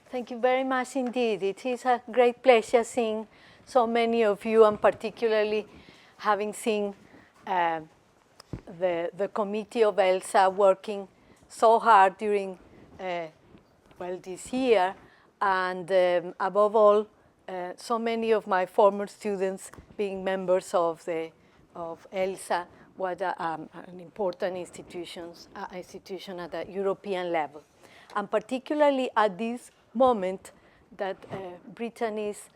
Thank you very much indeed. It is a great pleasure seeing so many of you, and particularly having seen the committee of ELSA working so hard during this year, and above all, so many of my former students being members of ELSA, what an important institution at the European level, and particularly at this moment that Britain is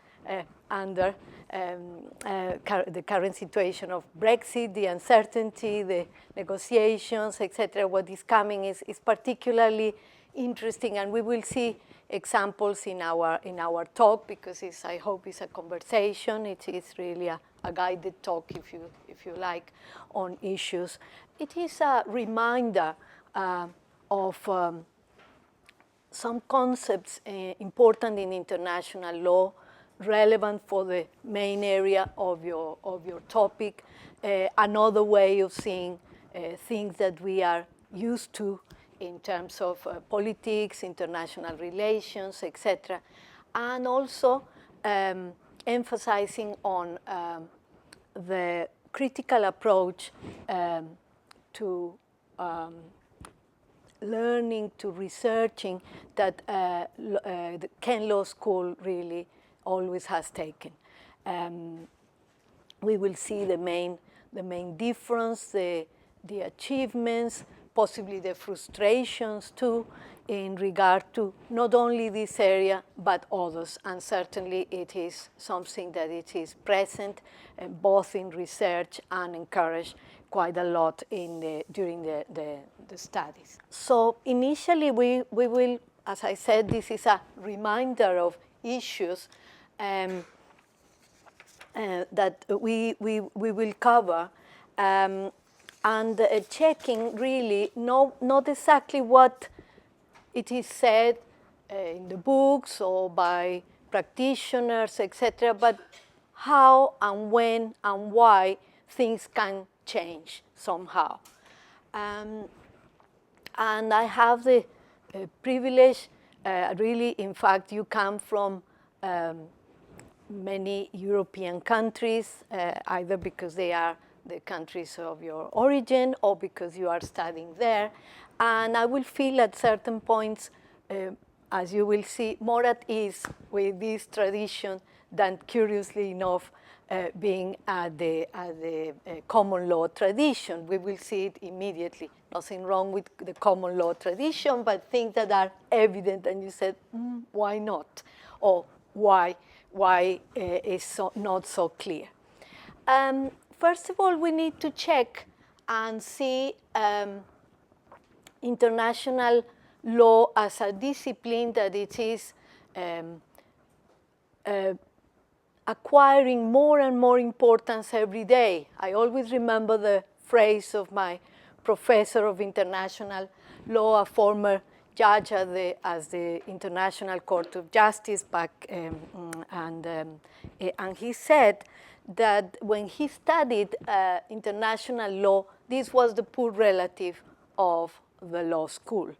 under the current situation of Brexit, the uncertainty, the negotiations, etc. What is coming is particularly interesting, and we will see examples in our talk, because I hope it's a conversation. It is really a guided talk, if you like, on issues. It is a reminder of some concepts important in international law, relevant for the main area of your topic, another way of seeing things that we are used to in terms of politics, international relations, etc., and also emphasizing on the critical approach to learning, to researching that the Kent Law School really always has taken. We will see the main difference, the achievements, possibly the frustrations too, in regard to not only this area but others, and certainly it is something that it is present both in research and encouraged quite a lot during the studies. So initially we will, as I said, this is a reminder of issues that we will cover, and checking really not exactly what it is said in the books or by practitioners, etc., but how and when and why things can change somehow. And I have the privilege, really, in fact, you come from many European countries, either because they are the countries of your origin or because you are studying there. And I will feel at certain points, as you will see, more at ease with this tradition than, curiously enough, being at the common law tradition. We will see it immediately. Nothing wrong with the common law tradition, but things that are evident, and you said, why not? Or why is not so clear? First of all, we need to check and see international law as a discipline that it is acquiring more and more importance every day. I always remember the phrase of my professor of international law, a former judge at the International Court of Justice back, and he said that when he studied international law, this was the poor relative of the law school.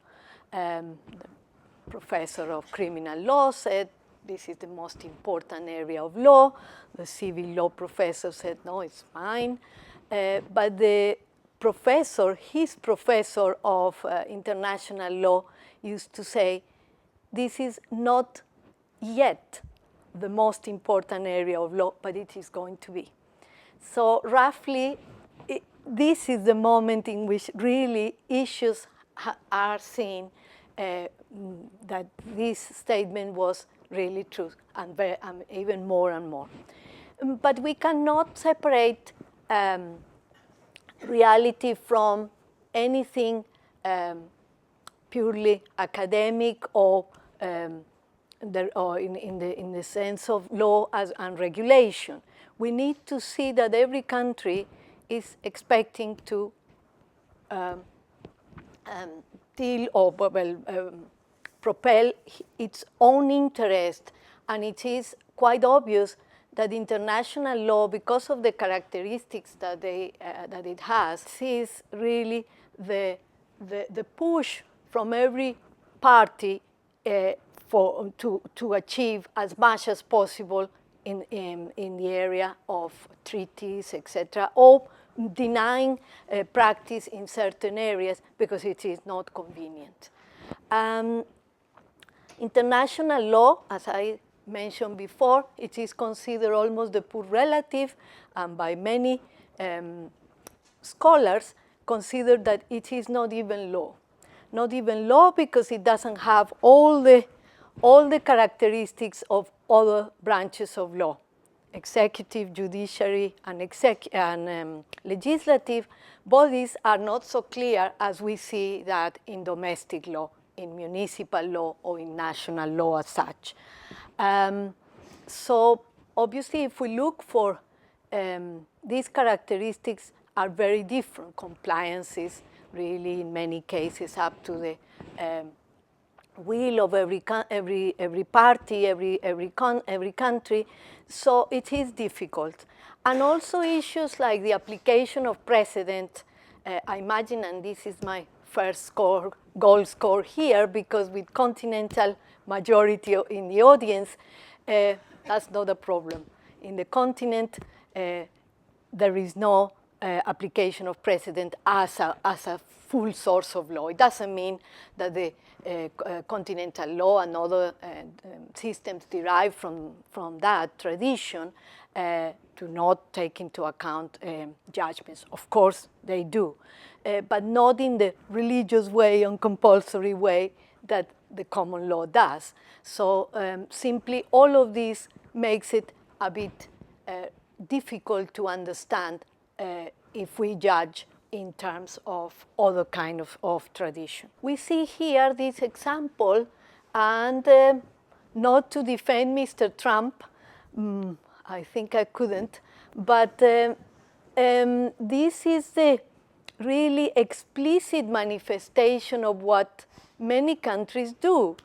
The professor of criminal law said, this is the most important area of law. The civil law professor said, no, it's fine. But the professor, his professor of international law, used to say, this is not yet the most important area of law, but it is going to be. So roughly, this is the moment in which really issues are seen that this statement was really true, and even more and more. But we cannot separate reality from anything purely academic or in the sense of law and regulation. We need to see that every country is expecting to deal or propel its own interest, and it is quite obvious that international law, because of the characteristics that it has, sees really the push from every party to achieve as much as possible in the area of treaties, etc., or denying practice in certain areas because it is not convenient. International law, as I mentioned before, it is considered almost the pure relative, and by many scholars consider that it is not even law. Not even law because it doesn't have all the characteristics of other branches of law. Executive, judiciary, and legislative bodies are not so clear as we see that in domestic law, in municipal law, or in national law as such. So obviously, if we look for these characteristics are very different. Compliance is really, in many cases, up to the will of every party, every country. So it is difficult. And also issues like the application of precedent. I imagine, and this is my first goal score here, because with continental majority in the audience, that's not a problem. In the continent, there is no application of precedent as a full source of law. It doesn't mean that the continental law and other systems derived from that tradition do not take into account judgments. Of course, they do, but not in the religious way and compulsory way that the common law does. So simply all of this makes it a bit difficult to understand if we judge in terms of other kind of tradition. We see here this example, and not to defend Mr. Trump, I think I couldn't, but this is the really explicit manifestation of what many countries do,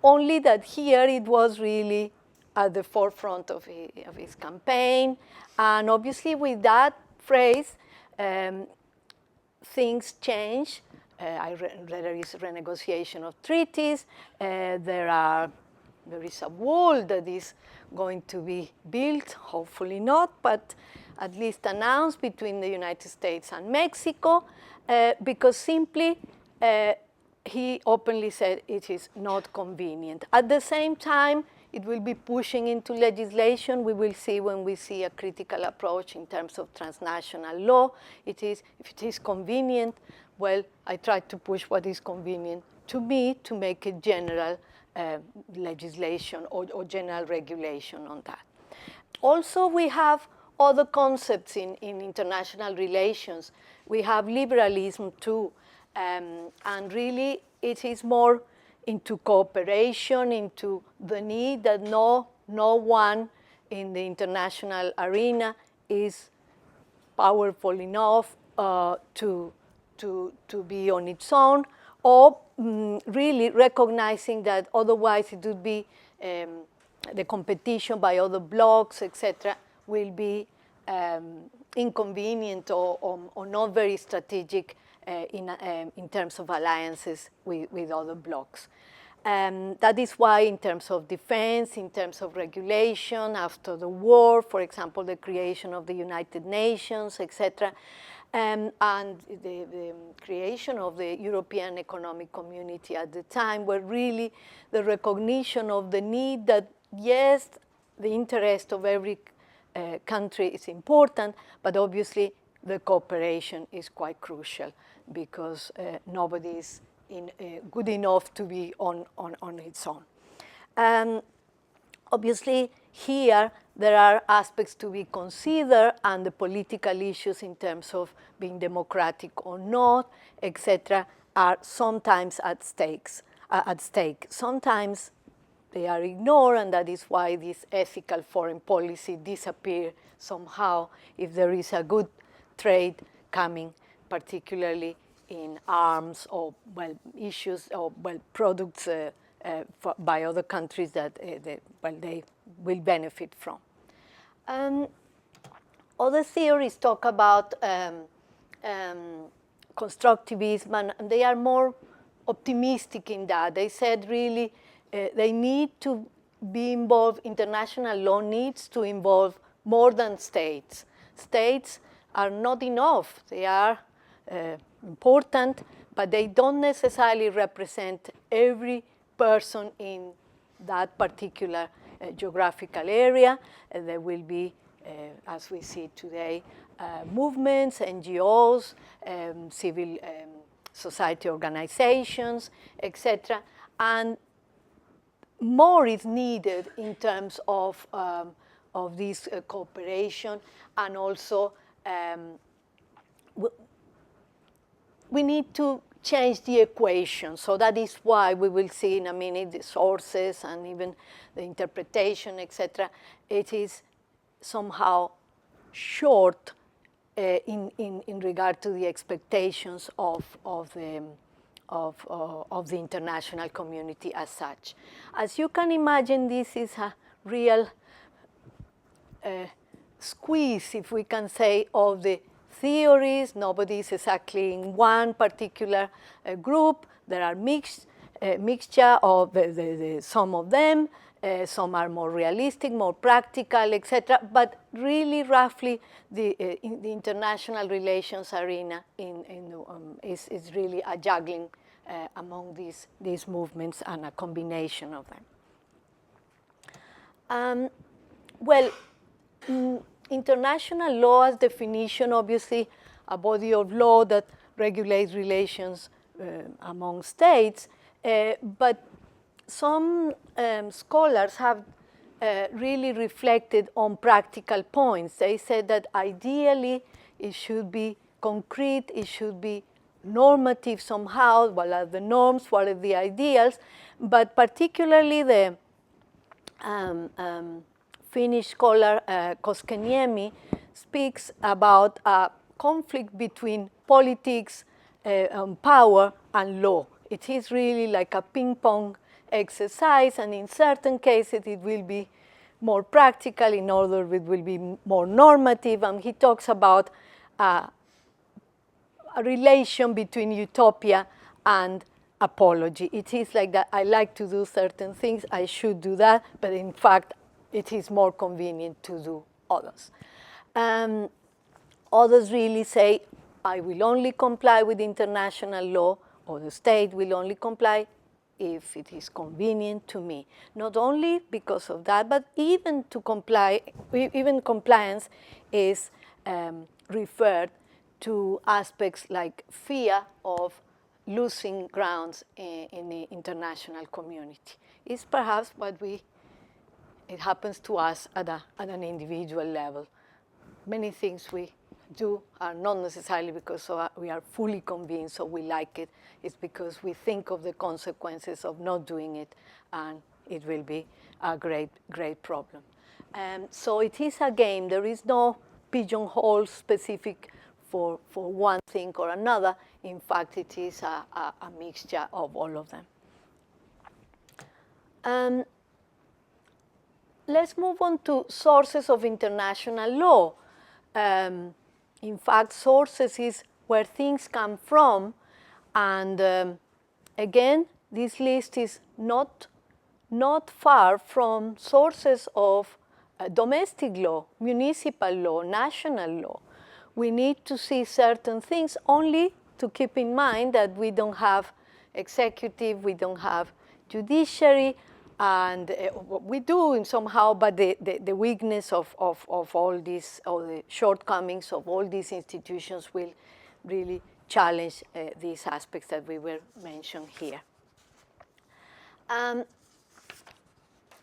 only that here it was really at the forefront of his campaign. And obviously with that phrase, things change. There is renegotiation of treaties. There is a wall that is going to be built, hopefully not, but at least announced between the United States and Mexico, because simply he openly said it is not convenient. At the same time, it will be pushing into legislation. We will see when we see a critical approach in terms of transnational law. If it is convenient, well, I try to push what is convenient to me to make a general legislation or general regulation on that. Also, we have other concepts in international relations. We have liberalism too, and really it is more into cooperation, into the need that no one in the international arena is powerful enough to be on its own, or really recognizing that otherwise it would be the competition by other blocs, etc., will be inconvenient or not very strategic in terms of alliances with other blocs. That is why in terms of defense, in terms of regulation after the war, for example, the creation of the United Nations, etc., and the creation of the European Economic Community at the time were really the recognition of the need that, yes, the interest of every country is important, but obviously the cooperation is quite crucial because nobody is good enough to be on its own. Obviously, here there are aspects to be considered, and the political issues in terms of being democratic or not, etc., are sometimes at stake. Sometimes they are ignored, and that is why this ethical foreign policy disappears somehow if there is a good trade coming, particularly in arms or, well, issues or, well, products by other countries that they will benefit from. Other theories talk about constructivism, and they are more optimistic in that. They said really they need to be involved, international law needs to involve more than states. States are not enough. They are important, but they don't necessarily represent every person in that particular geographical area. There will be, as we see today, movements, NGOs, civil society organizations, etc. And more is needed in terms of this cooperation, and also we need to change the equation. So that is why we will see in a minute the sources and even the interpretation, etc. It is somehow short in regard to the expectations of the international community as such. As you can imagine, this is a real squeeze, if we can say, of the theories. Nobody is exactly in one particular group. There are mixture of some of them. Some are more realistic, more practical, etc. But really, roughly, the international relations arena is really a juggling among these movements and a combination of them. Well, international law as definition, obviously, a body of law that regulates relations among states, but some scholars have really reflected on practical points. They said that ideally it should be concrete, it should be normative somehow. What are the norms, what are the ideals? But particularly the Finnish scholar Koskeniemi speaks about a conflict between politics, power, and law. It is really like a ping-pong exercise, and in certain cases it will be more practical, in others it will be more normative, and he talks about a relation between utopia and apology. It is like that, I like to do certain things, I should do that, but in fact it is more convenient to do others. Others really say, I will only comply with international law, or the state will only comply if it is convenient to me. Not only because of that, but even to comply, even compliance is referred to aspects like fear of losing grounds in the international community. It's perhaps what it happens to us at an individual level. Many things we do are not necessarily because we are fully convinced or we like it. It's because we think of the consequences of not doing it, and it will be a great, great problem. So it is a game. There is no pigeonhole specific for one thing or another. In fact, it is a mixture of all of them. Let's move on to sources of international law. In fact, sources is where things come from, and again, this list is not far from sources of domestic law, municipal law, national law. We need to see certain things, only to keep in mind that we don't have executive, we don't have judiciary, and we do in somehow, but the weakness of all these, or the shortcomings of all these institutions will really challenge these aspects that we will mention here.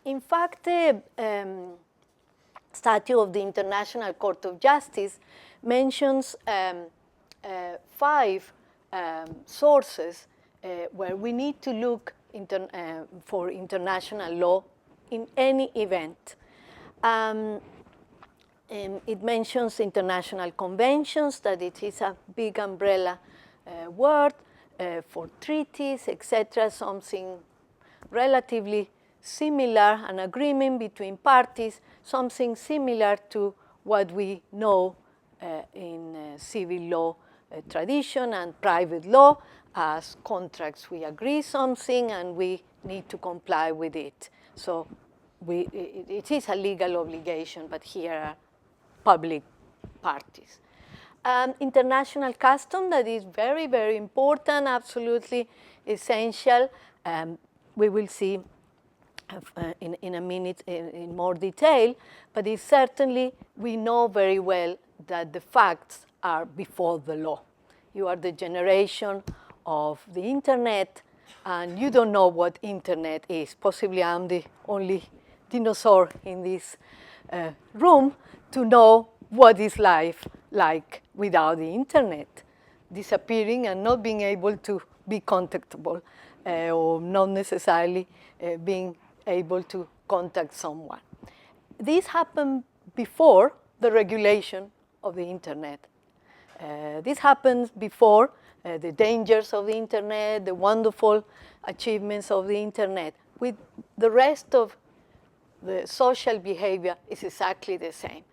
In fact, the statute of the International Court of Justice mentions 5 sources where we need to look for international law in any event. It mentions international conventions, that it is a big umbrella word for treaties, etc., something relatively similar, an agreement between parties, something similar to what we know in civil law tradition and private law, as contracts. We agree something and we need to comply with it. So it is a legal obligation, but here are public parties. International custom, that is very, very important, absolutely essential. We will see in a minute in more detail, but it's certainly, we know very well that the facts are before the law. You are the generation of the internet, and you don't know what internet is. Possibly I'm the only dinosaur in this room to know what is life like without the internet, disappearing and not being able to be contactable, or not necessarily being able to contact someone. This happened before the regulation of the internet. This happens before the dangers of the internet, the wonderful achievements of the internet. With the rest of the social behavior is exactly the same.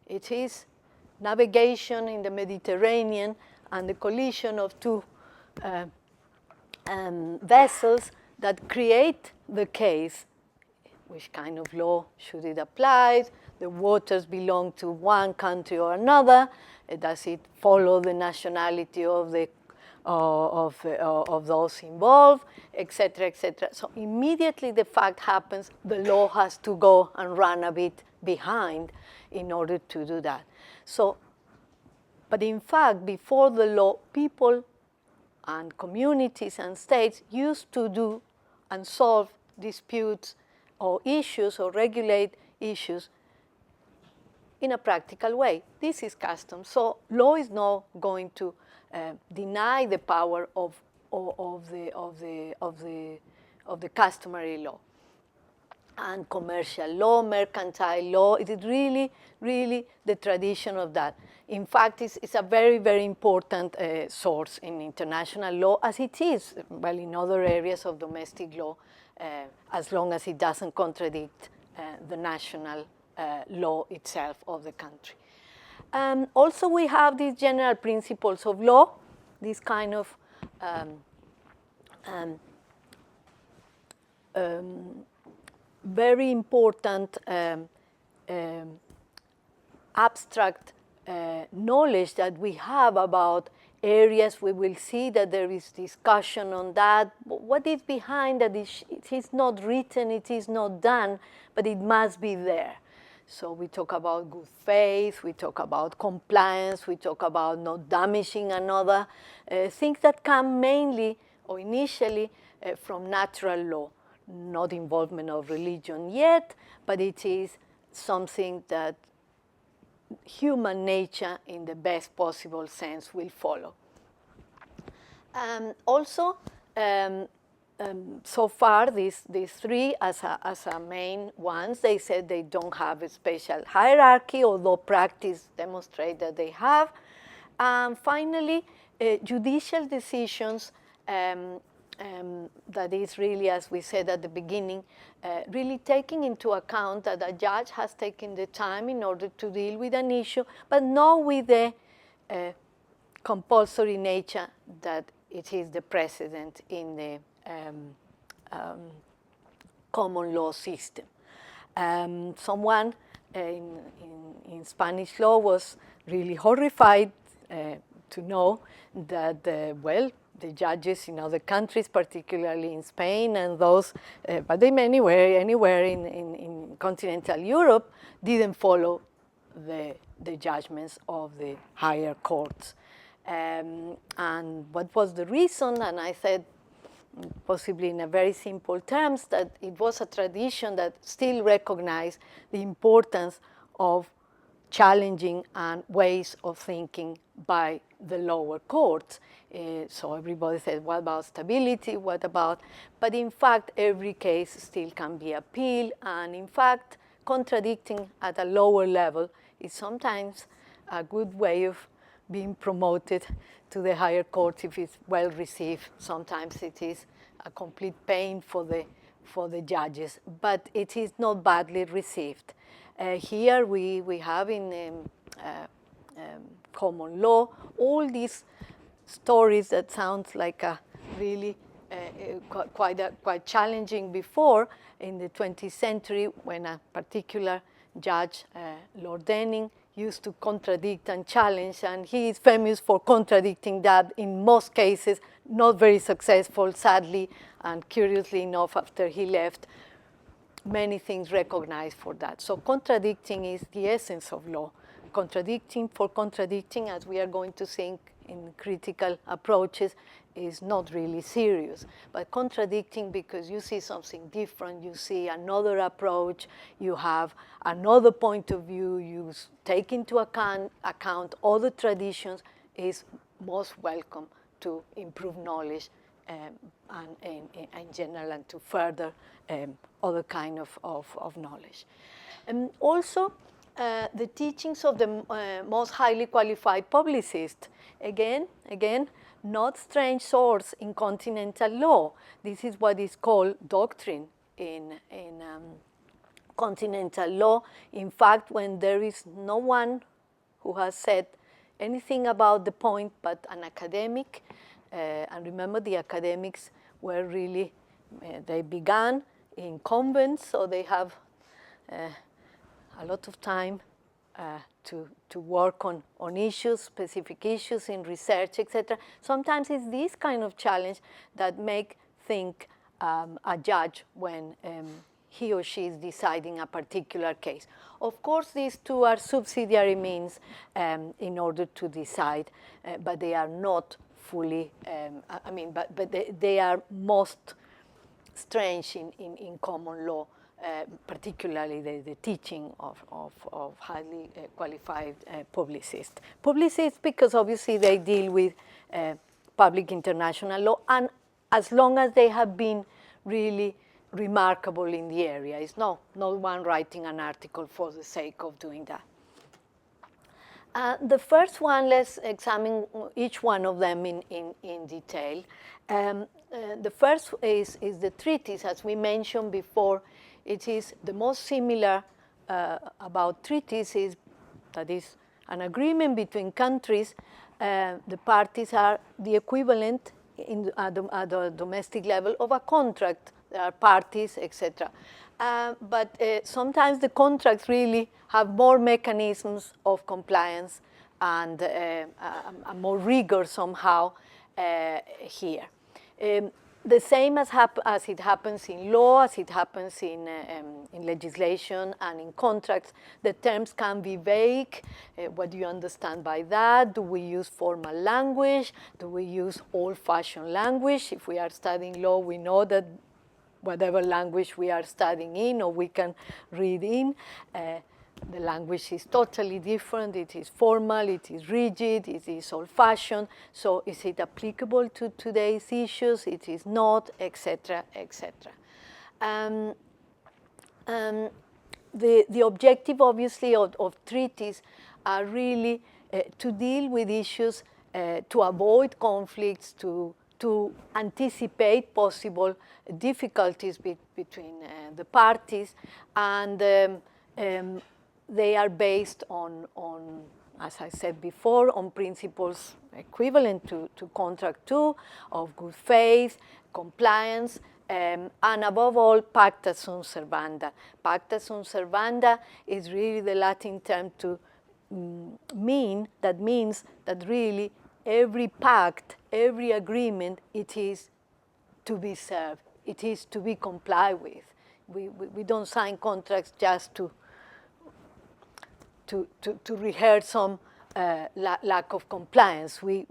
It is navigation in the Mediterranean and the collision of two vessels that create the case. Which kind of law should it apply? The waters belong to one country or another. Does it follow the nationality of the of those involved, etc., etc. So immediately the fact happens, the law has to go and run a bit behind in order to do that. So, but in fact, before the law, people and communities and states used to do and solve disputes or issues or regulate issues in a practical way. This is custom. So law is not going to deny the power of the customary law. And commercial law, mercantile law, it is really, really the tradition of that. In fact, it's a very, very important source in international law, as it is, well, in other areas of domestic law, as long as it doesn't contradict the national law itself of the country. Also, we have these general principles of law, this kind of very important abstract knowledge that we have about areas. We will see that there is discussion on that. What is behind that? It is not written, it is not done, but it must be there. So we talk about good faith, we talk about compliance, we talk about not damaging another, things that come mainly or initially from natural law, not involvement of religion yet, but it is something that human nature in the best possible sense will follow. Also, so far, these three as a main ones, they said they don't have a special hierarchy, although practice demonstrates that they have. And finally, judicial decisions, that is really, as we said at the beginning, really taking into account that a judge has taken the time in order to deal with an issue, but not with the compulsory nature that it is the precedent in the common law system. Someone in Spanish law was really horrified to know that, well, the judges in other countries, particularly in Spain and those, but they anywhere in continental Europe, didn't follow the judgments of the higher courts. And what was the reason? And I said, possibly in a very simple terms, that it was a tradition that still recognized the importance of challenging and ways of thinking by the lower courts. So everybody said, what about stability? What about? But in fact, every case still can be appealed. And in fact, contradicting at a lower level is sometimes a good way of being promoted to the higher courts if it's well received. Sometimes it is a complete pain for the judges, but it is not badly received. Here we have in common law all these stories that sounds like a really quite challenging before in the 20th century, when a particular judge, Lord Denning, used to contradict and challenge, and he is famous for contradicting that in most cases, not very successful, sadly, and curiously enough, after he left, many things recognized for that. So contradicting is the essence of law. Contradicting for contradicting, as we are going to think in critical approaches, is not really serious. But contradicting because you see something different, you see another approach, you have another point of view, you take into account other traditions, is most welcome to improve knowledge and in general, and to further other kind of knowledge. And also, the teachings of the most highly qualified publicist, again, not strange source in continental law. This is what is called doctrine in continental law. In fact, when there is no one who has said anything about the point but an academic, and remember the academics were really, they began in convents, so they have a lot of time to work on issues, specific issues in research, etc. Sometimes it's this kind of challenge that make think a judge when he or she is deciding a particular case. Of course, these two are subsidiary means in order to decide, but they are not fully, but they are most strange in common law. Particularly the teaching of highly qualified publicists. Publicists, because obviously they deal with public international law, and as long as they have been really remarkable in the area. It's no one writing an article for the sake of doing that. The first one, let's examine each one of them in detail. The first is the treatise, as we mentioned before. It is the most similar about treaties that is an agreement between countries. The parties are the equivalent at the domestic level of a contract. There are parties, etc. But sometimes the contracts really have more mechanisms of compliance and a more rigor somehow here. The same as it happens in law, as it happens in legislation and in contracts, the terms can be vague. What do you understand by that? Do we use formal language? Do we use old-fashioned language? If we are studying law, we know that whatever language we are studying in or we can read in, the language is totally different. It is formal, it is rigid, it is old-fashioned. So is it applicable to today's issues? It is not, etc., etc. The objective, obviously, of treaties are really to deal with issues, to avoid conflicts, to anticipate possible difficulties between the parties, and they are based on, as I said before, on principles equivalent to Contract 2 of good faith, compliance, and above all, pacta sunt servanda. Pacta sunt servanda is really the Latin term to means that really every pact, every agreement, it is to be served. It is to be complied with. We don't sign contracts just to rehearse some lack of compliance. We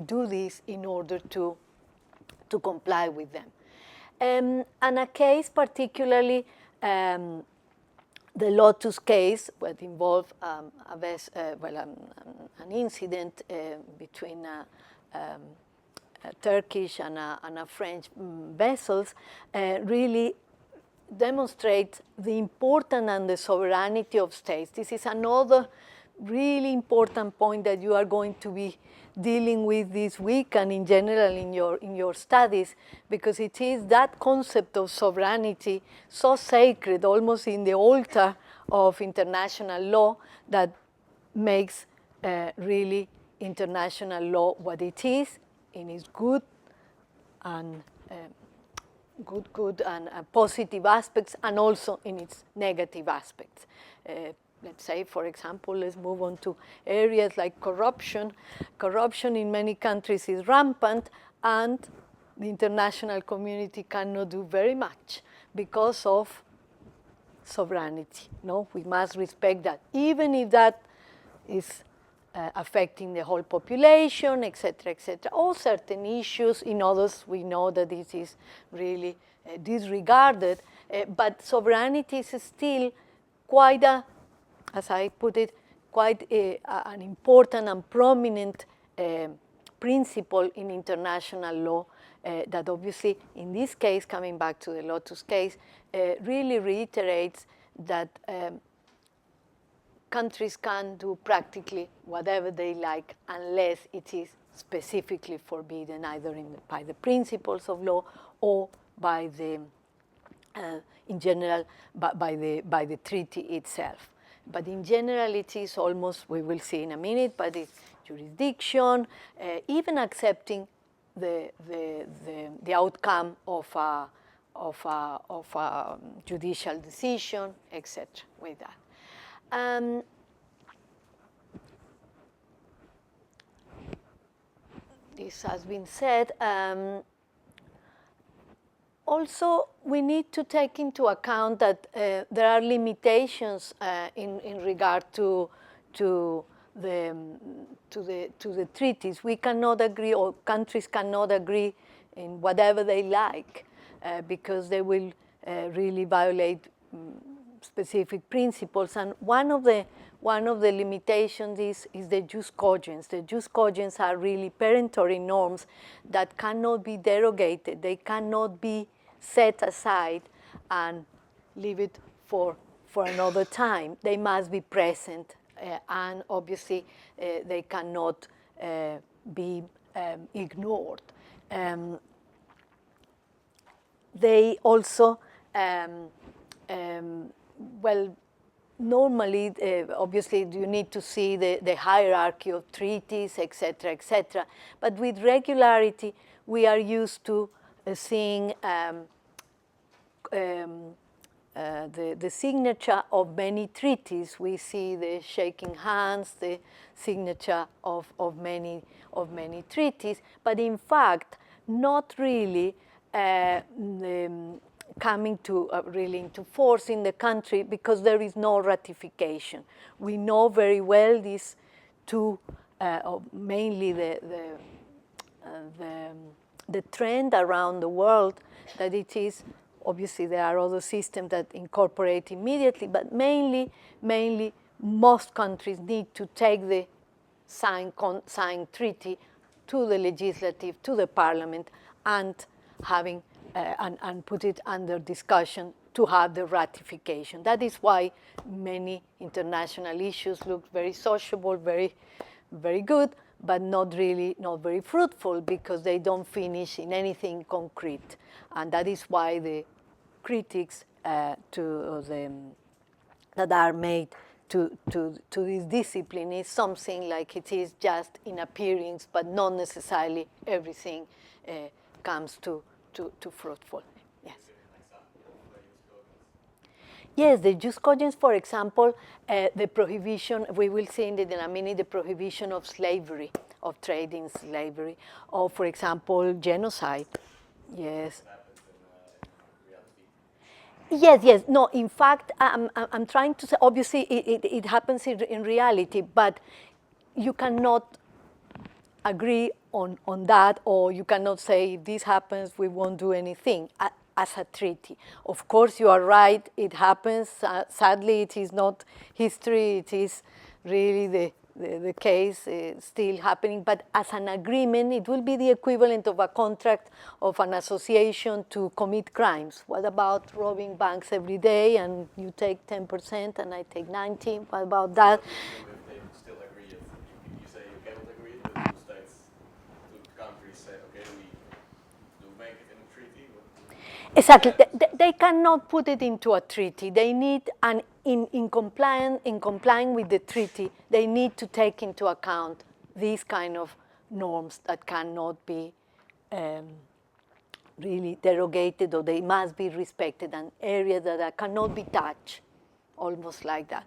do this in order to comply with them. And a case particularly, the Lotus case, what involved an incident between a Turkish and a French vessels, really demonstrate the importance and the sovereignty of states. This is another really important point that you are going to be dealing with this week and in general in your studies, because it is that concept of sovereignty so sacred, almost in the altar of international law, that makes really international law what it is in its good good and positive aspects, and also in its negative aspects. Let's say, for example, let's move on to areas like corruption. Corruption in many countries is rampant, and the international community cannot do very much because of sovereignty. No, we must respect that, even if that is affecting the whole population, etc., etc. All certain issues. In others, we know that this is really disregarded, but sovereignty is still quite a, as I put it, quite an important and prominent principle in international law that obviously, in this case, coming back to the Lotus case, really reiterates that countries can do practically whatever they like unless it is specifically forbidden either by the principles of law or by the, in general, by the treaty itself. But in general, it is almost, we will see in a minute, but it's jurisdiction, even accepting the outcome of a judicial decision, etc. with that. This has been said. Also, we need to take into account that there are limitations in regard to the treaties. We cannot agree, or countries cannot agree in whatever they like, because they will really violate specific principles. And one of the limitations is the jus cogens. The jus cogens are really peremptory norms that cannot be derogated. They cannot be set aside and leave it for another time. They must be present, and obviously they cannot be ignored. They also, well, normally, obviously, you need to see the hierarchy of treaties, etc., etc. But with regularity, we are used to seeing the signature of many treaties. We see the shaking hands, the signature of many treaties, but in fact, not really coming to really into force in the country because there is no ratification. We know very well these two, mainly the trend around the world, that it is, obviously there are other systems that incorporate immediately, but mainly most countries need to take the signed treaty to the legislative, to the parliament, and having and put it under discussion to have the ratification. That is why many international issues look very sociable, very good, but not very fruitful because they don't finish in anything concrete. And that is why the critics that are made to this discipline is something like it is just in appearance, but not necessarily everything comes to fruitful. Yes. Yes, the jus cogens, for example, the prohibition, we will see in a minute, the prohibition of slavery, of trade in slavery, or, for example, genocide. Yes. Yes. No, in fact, I'm trying to say, obviously, it happens in reality, but you cannot agree on that, or you cannot say, if this happens, we won't do anything as a treaty. Of course, you are right, it happens. Sadly, it is not history, it is really the case still happening, but as an agreement, it will be the equivalent of a contract of an association to commit crimes. What about robbing banks every day, and you take 10% and I take 19%? What about that? If they still agree, if you say you cannot agree, the two states, two countries say, okay, we do make it in a treaty. Exactly. They cannot put it into a treaty. They need, and in complying with the treaty, they need to take into account these kind of norms that cannot be really derogated, or they must be respected, and areas that cannot be touched, almost like that.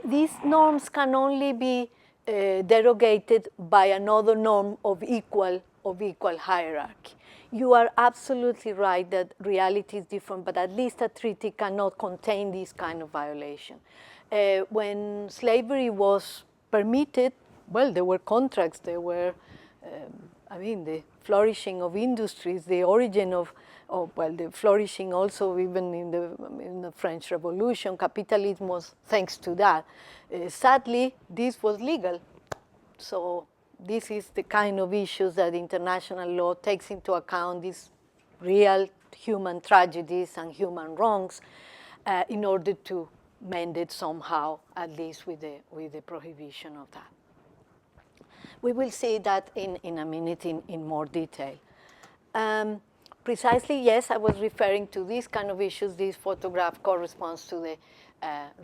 These norms can only be derogated by another norm of equal hierarchy. You are absolutely right that reality is different, but at least a treaty cannot contain this kind of violation. When slavery was permitted, well, there were contracts, there were, the flourishing of industries, the origin of the flourishing also even in the French Revolution, capitalism was thanks to that. Sadly, this was legal. So this is the kind of issues that international law takes into account, these real human tragedies and human wrongs, in order to mend it somehow, at least with the prohibition of that. We will see that in a minute in more detail. Precisely, yes, I was referring to these kind of issues. This photograph corresponds to the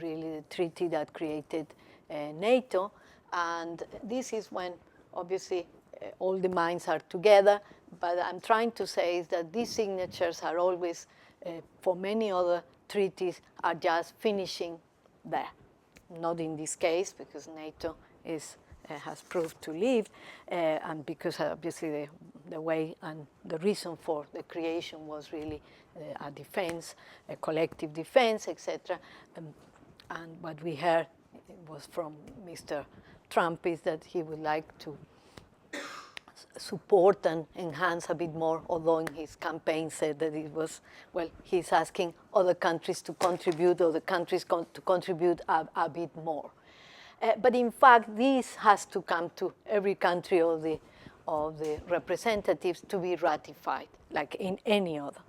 really the treaty that created NATO. And this is when, obviously, all the minds are together. But I'm trying to say is that these signatures are always, for many other treaties, are just finishing there. Not in this case, because NATO has proved to leave, and because obviously the way and the reason for the creation was really a defense, a collective defense, etc. And what we heard was from Mr. Trump is that he would like to support and enhance a bit more, although in his campaign said that it was, well, he's asking other countries to contribute, other countries to contribute a bit more. But in fact, this has to come to every country of the representatives to be ratified, like in any other.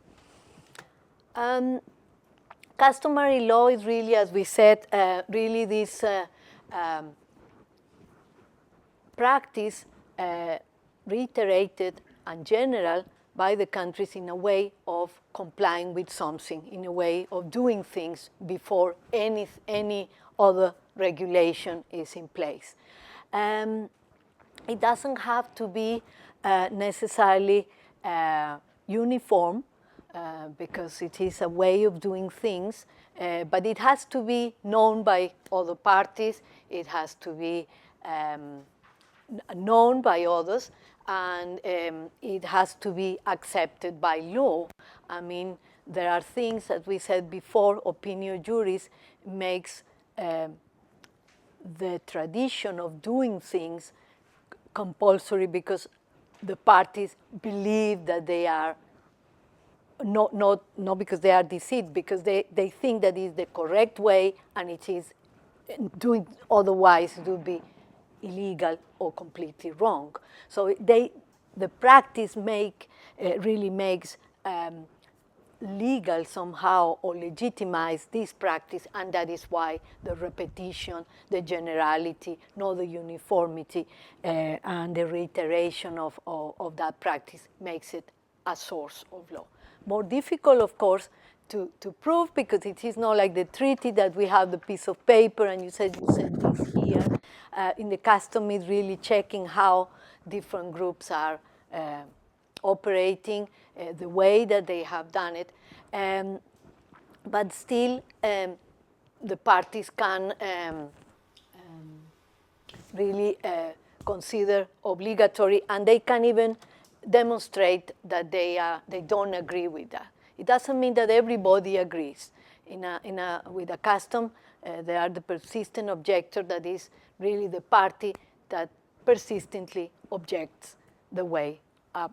Customary law is really, as we said, really this practice reiterated and general by the countries in a way of complying with something, in a way of doing things before any other regulation is in place. It doesn't have to be necessarily uniform, because it is a way of doing things, but it has to be known by other parties, it has to be known by others, and it has to be accepted by law. I mean, there are things that we said before, opinio juris makes the tradition of doing things compulsory because the parties believe that they are, not because they are deceived, because they think that is the correct way, and it is doing otherwise it would be illegal or completely wrong. So the practice really makes legal somehow or legitimize this practice, and that is why the repetition, the generality, not the uniformity, and the reiteration of that practice makes it a source of law. More difficult, of course, to prove, because it is not like the treaty that we have the piece of paper and you said this here. In the custom is really checking how different groups are operating, the way that they have done it. But still, the parties can really consider obligatory, and they can even demonstrate that they don't agree with that. It doesn't mean that everybody agrees. With a custom, there are the persistent objector, that is really the party that persistently objects the way a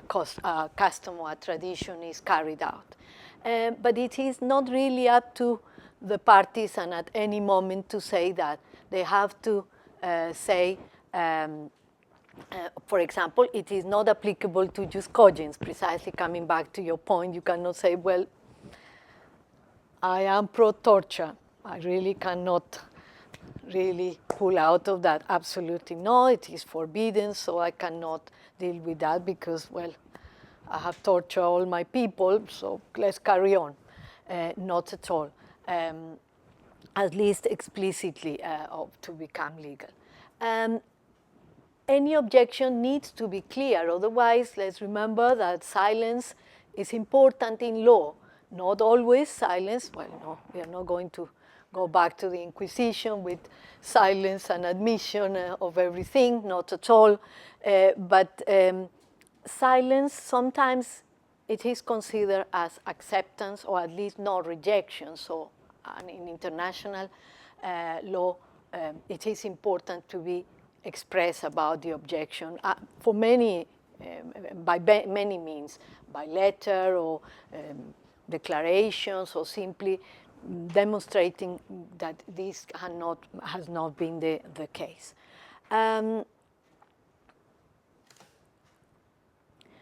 custom or a tradition is carried out. But it is not really up to the parties and at any moment to say that. They have to say, for example, it is not applicable to jus cogens, precisely coming back to your point. You cannot say, well, I am pro-torture. I really cannot really pull out of that. Absolutely no, it is forbidden, so I cannot deal with that because, well, I have tortured all my people, so let's carry on. Not at all, at least explicitly to become legal. any objection needs to be clear. Otherwise, let's remember that silence is important in law. Not always silence. Well, no, we are not going to go back to the Inquisition with silence and admission of everything, not at all. But silence, sometimes it is considered as acceptance or at least not rejection. So in international law, it is important to be expressed about the objection for many, by many means, by letter or declarations, or simply demonstrating that this has not been the case.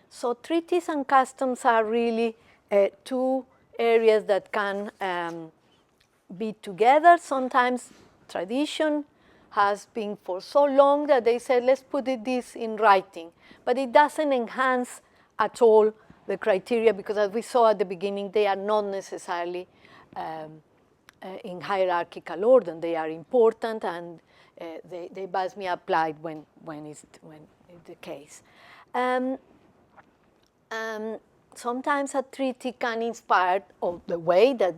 So treaties and customs are really two areas that can be together. Sometimes tradition has been for so long that they said, let's put this in writing. But it doesn't enhance at all the criteria, because as we saw at the beginning, they are not necessarily in hierarchical order. They are important, and they must be applied when it's the case. Sometimes a treaty can inspire, or the way that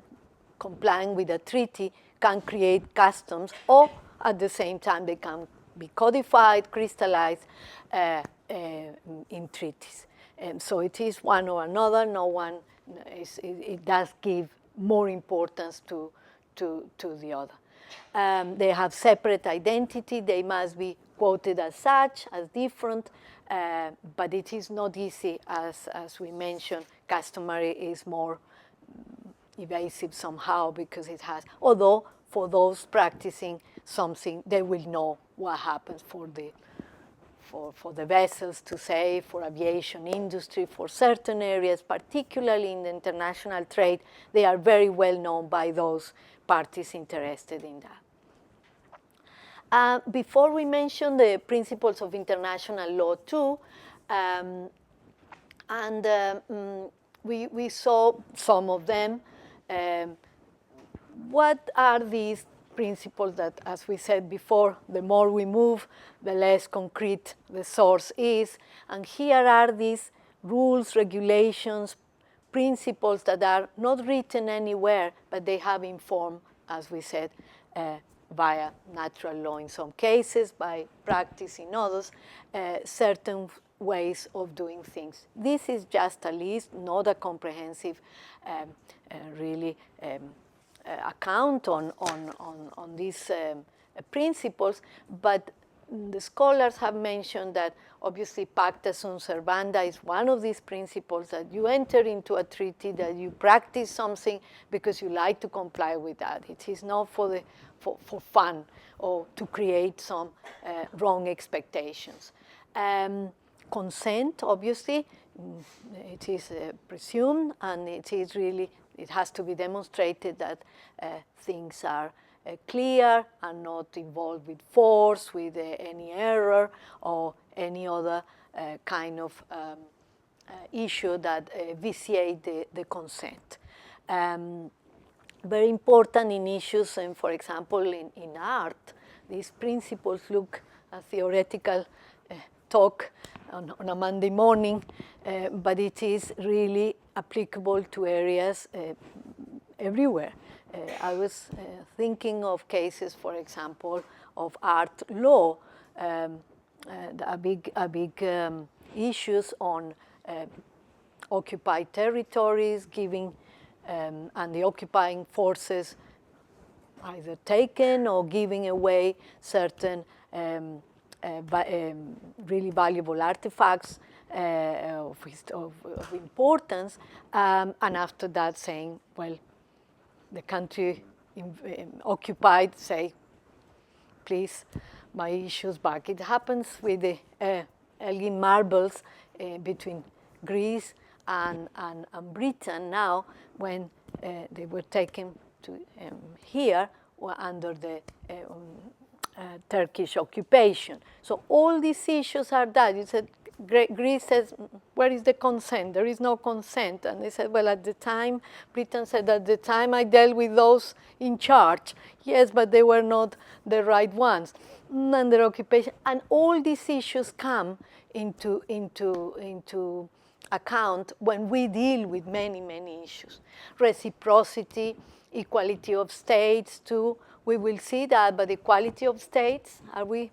complying with a treaty can create customs, or at the same time they can be codified, crystallized in treaties. So it is one or another. No one it does give more importance to the other. They have separate identity. They must be quoted as such, as different. But it is not easy, as we mentioned. Customary is more evasive somehow, because it has, although for those practicing something, they will know what happens for the vessels, to say, for aviation industry, for certain areas, particularly in the international trade. They are very well known by those parties interested in that. Before we mention the principles of international law too, we saw some of them. What are these principles that, as we said before, the more we move, the less concrete the source is? And here are these rules, regulations, principles that are not written anywhere, but they have informed, as we said, via natural law in some cases, by practice in others, certain ways of doing things. This is just a list, not a comprehensive, really, account on these principles, but the scholars have mentioned that obviously pacta sunt servanda is one of these principles, that you enter into a treaty, that you practice something because you like to comply with that. It is not for fun or to create some wrong expectations. Consent, obviously, it is presumed, and it is really, it has to be demonstrated that things are clear and not involved with force, with any error or any other kind of issue that vitiate the consent. Very important in issues, and for example, in art, these principles look a theoretical talk on a Monday morning, but it is really applicable to areas everywhere. I was thinking of cases, for example, of art law, a big issues on occupied territories, giving and the occupying forces either taken or giving away certain really valuable artifacts of importance, and after that saying, well, the country occupied say, please, my issues back. It happens with the Elgin marbles between Greece and Britain now, when they were taken to here under the Turkish occupation. So all these issues are that. You said Greece says, where is the consent? There is no consent. And they said, well, at the time, Britain said, at the time I dealt with those in charge. Yes, but they were not the right ones. Under occupation. And all these issues come into account when we deal with many, many issues. Reciprocity, equality of states too. We will see that, but equality of states, are we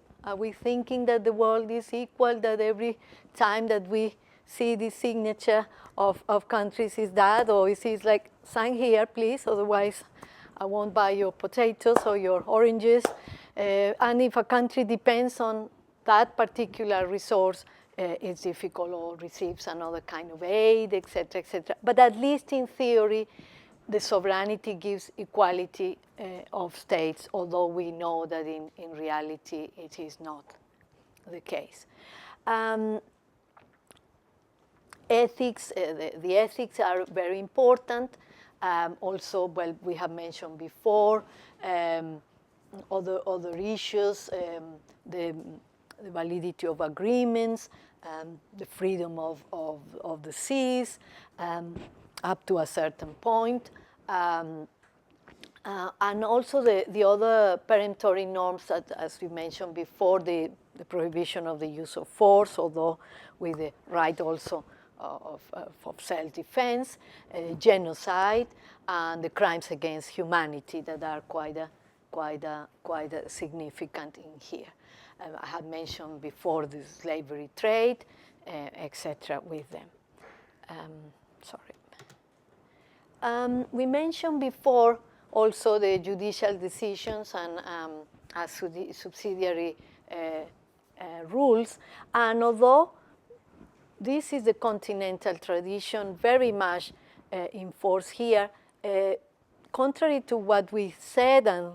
thinking that the world is equal, that every time that we see the signature of countries is that, or is it like, sign here, please, otherwise I won't buy your potatoes or your oranges. And if a country depends on that particular resource, it's difficult or receives another kind of aid, etc., etc. But at least in theory, the sovereignty gives equality of states, although we know that in reality it is not the case. Ethics, the ethics are very important. Also, well, we have mentioned before, other issues, the validity of agreements, the freedom of the seas, up to a certain point. And also the other peremptory norms that, as we mentioned before, the prohibition of the use of force, although with the right also of self-defense, genocide, and the crimes against humanity that are quite significant in here. I had mentioned before the slavery trade, etc. with them. We mentioned before also the judicial decisions and subsidiary rules. And although this is the continental tradition very much in force here, contrary to what we said and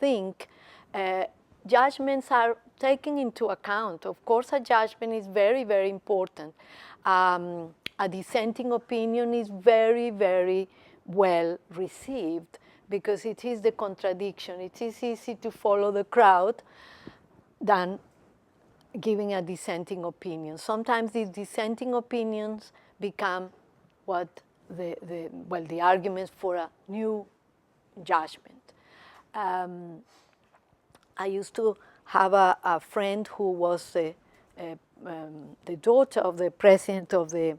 think, judgments are taken into account. Of course, a judgment is very, very important. A dissenting opinion is very, very well received because it is the contradiction. It is easy to follow the crowd than giving a dissenting opinion. Sometimes these dissenting opinions become what the arguments for a new judgment. I used to have a friend who was the daughter of the president of the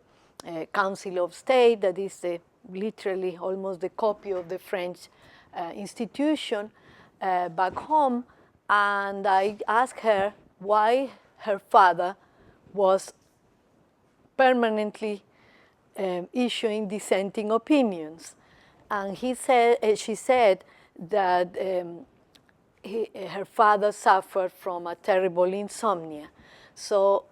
Council of State, that is literally almost the copy of the French institution back home, and I asked her why her father was permanently issuing dissenting opinions. And she said that her father suffered from a terrible insomnia. So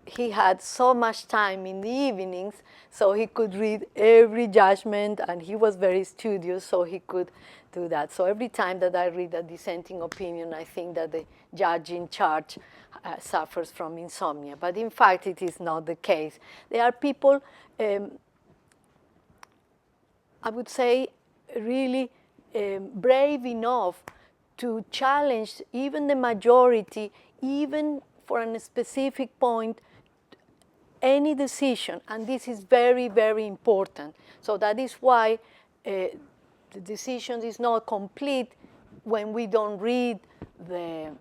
he had so much time in the evenings, so he could read every judgment, and he was very studious, so he could do that. So every time that I read a dissenting opinion, I think that the judge in charge suffers from insomnia. But in fact, it is not the case. There are people, I would say, really brave enough to challenge even the majority, even for a specific point, any decision, and this is very, very important. So that is why the decision is not complete when we don't read the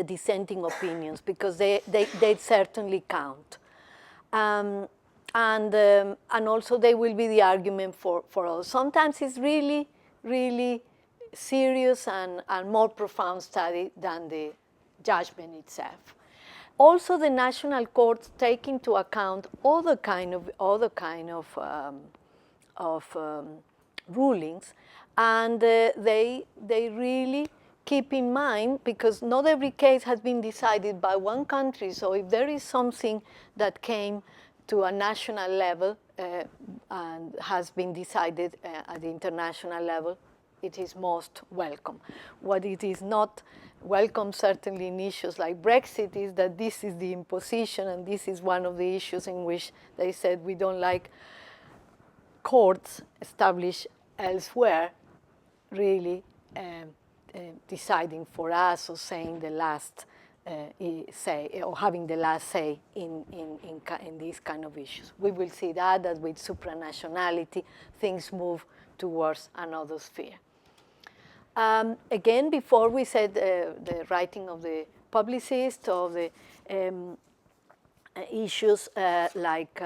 dissenting opinions, because they certainly count. And also they will be the argument for others. Sometimes it's really, really serious and more profound study than the judgment itself. Also, the national courts take into account other kind of rulings, and they really keep in mind, because not every case has been decided by one country. So if there is something that came to a national level and has been decided at the international level, it is most welcome. What it is not welcome, certainly in issues like Brexit, is that this is the imposition, and this is one of the issues in which they said we don't like courts established elsewhere really deciding for us or saying the last say or having the last say in these kind of issues. We will see that with supranationality, things move towards another sphere. Again, before we said the writing of the publicist or the issues like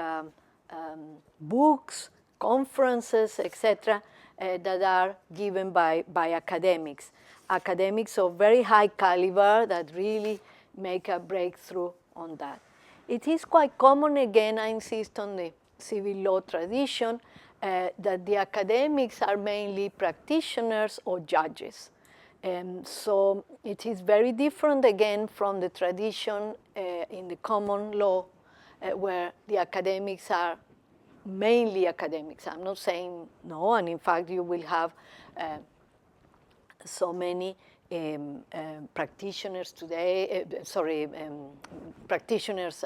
books, conferences, etc., that are given by academics. Academics of very high caliber that really make a breakthrough on that. It is quite common, again, I insist on the civil law tradition, that the academics are mainly practitioners or judges. So it is very different, again, from the tradition in the common law where the academics are mainly academics. I'm not saying no, and in fact you will have so many practitioners today, practitioners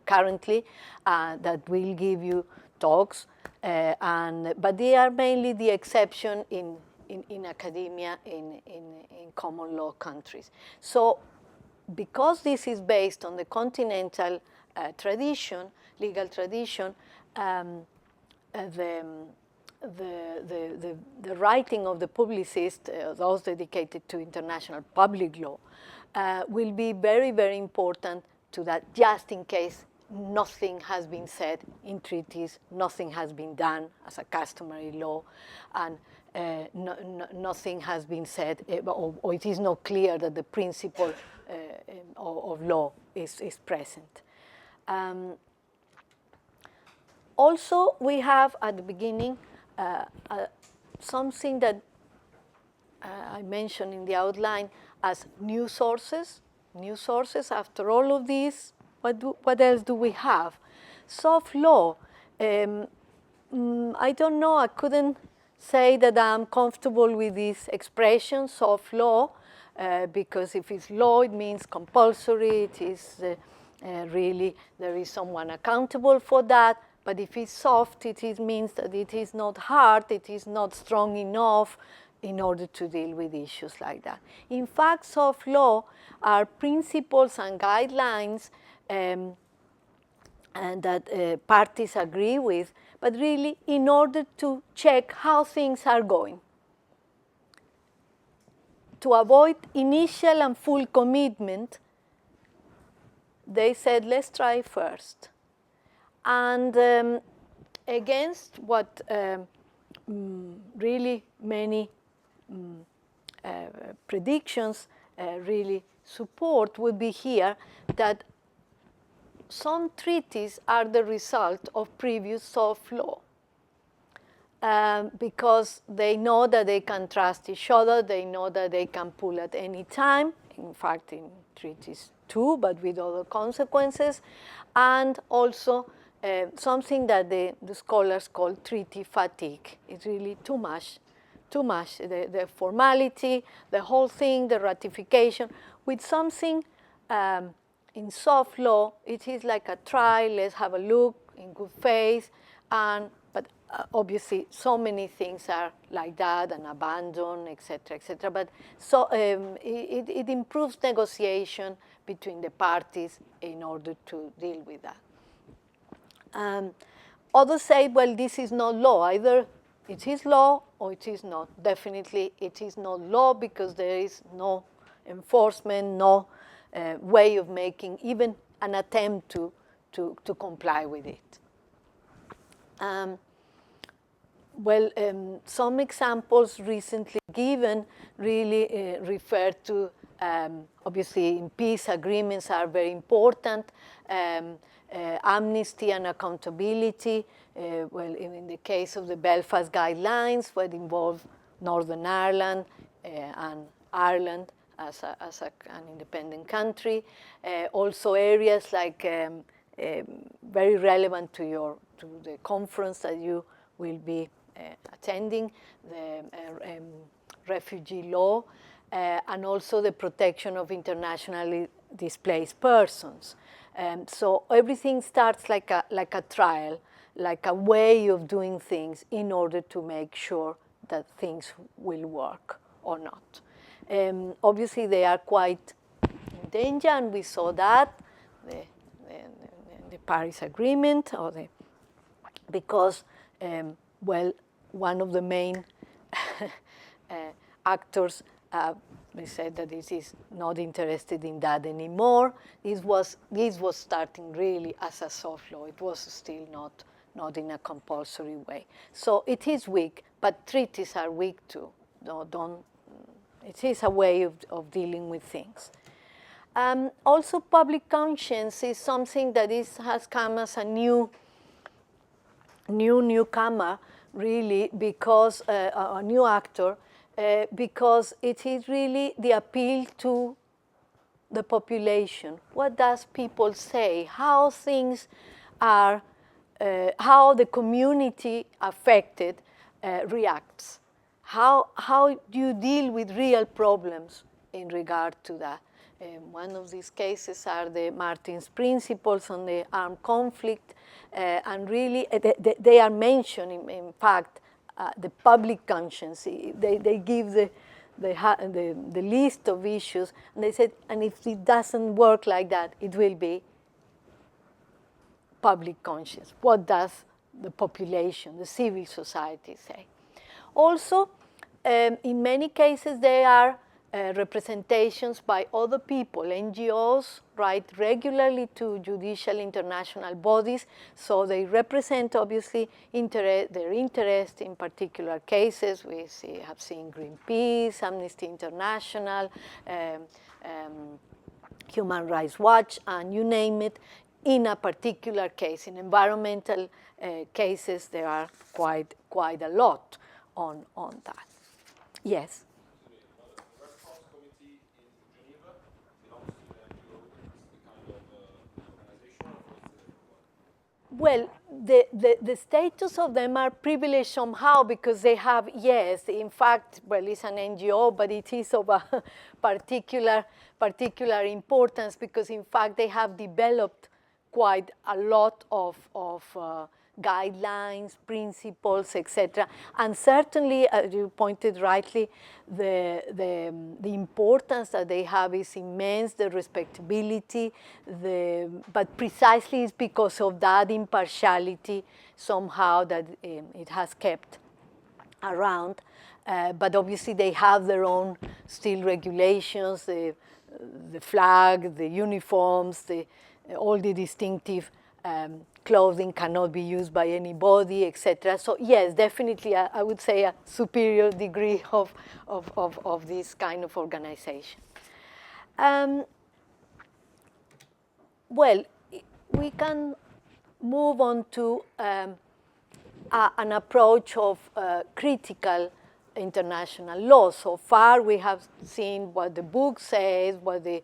currently that will give you talks, but they are mainly the exception in academia in common law countries. So because this is based on the continental tradition, legal tradition, the writing of the publicist, those dedicated to international public law, will be very, very important to that, just in case nothing has been said in treaties, nothing has been done as a customary law, and nothing has been said, or it is not clear that the principle of law is present. Also, we have at the beginning something that I mentioned in the outline as new sources. New sources, after all of these, what else do we have? Soft law. I don't know, I couldn't say that I'm comfortable with this expression, soft law, because if it's law, it means compulsory, it is really, there is someone accountable for that. But if it's soft, it means that it is not hard, it is not strong enough in order to deal with issues like that. In fact, soft law are principles and guidelines and that parties agree with, but really in order to check how things are going. To avoid initial and full commitment, they said, let's try first. And against what really many predictions really support would be here that some treaties are the result of previous soft law. Because they know that they can trust each other, they know that they can pull at any time, in fact in treaties too, but with other consequences, and also something that the scholars call treaty fatigue. It's really too much, the formality, the whole thing, the ratification. With something in soft law, it is like a try, let's have a look in good faith, but obviously so many things are like that and abandoned, etc., etc. But so it improves negotiation between the parties in order to deal with that. Others say, well, this is not law. Either it is law or it is not. Definitely it is not law because there is no enforcement, no way of making even an attempt to comply with it. Some examples recently given really refer to, obviously, in peace agreements are very important. Amnesty and accountability. In the case of the Belfast Guidelines, what involved Northern Ireland and Ireland as an independent country. Also areas like very relevant to the conference that you will be attending, the refugee law, and also the protection of internationally displaced persons. So everything starts like a trial, like a way of doing things in order to make sure that things will work or not. Obviously, they are quite, in in danger, and we saw that the Paris Agreement, or because well, one of the main actors they said that this is not interested in that anymore. This was starting really as a soft law. It was still not in a compulsory way. So it is weak, but treaties are weak too. It is a way of dealing with things. Also, public conscience is something that has come as a newcomer, really, because a new actor, because it is really the appeal to the population. What does people say? How things are, how the community affected reacts. How do you deal with real problems in regard to that? One of these cases are the Martin's principles on the armed conflict, and really they are mentioned, in fact, the public conscience. They give the list of issues, and they said, and if it doesn't work like that, it will be public conscience. What does the population, the civil society say? Also, in many cases, there are representations by other people. NGOs write regularly to judicial international bodies, so they represent, obviously, their interest in particular cases. We have seen Greenpeace, Amnesty International, Human Rights Watch, and you name it, in a particular case. In environmental cases, there are quite a lot on that. Yes? Well, the status of them are privileged somehow because they have, yes, in fact, well, it's an NGO, but it is of a particular importance because, in fact, they have developed quite a lot of guidelines, principles, etc. And certainly, as you pointed rightly, the importance that they have is immense, the respectability, but precisely it's because of that impartiality somehow that it has kept around. But obviously they have their own still regulations, the flag, the uniforms, all the distinctive clothing cannot be used by anybody, etc. So yes, definitely, I would say a superior degree of this kind of organization. Well, we can move on to an approach of critical international law. So far, we have seen what the book says, what the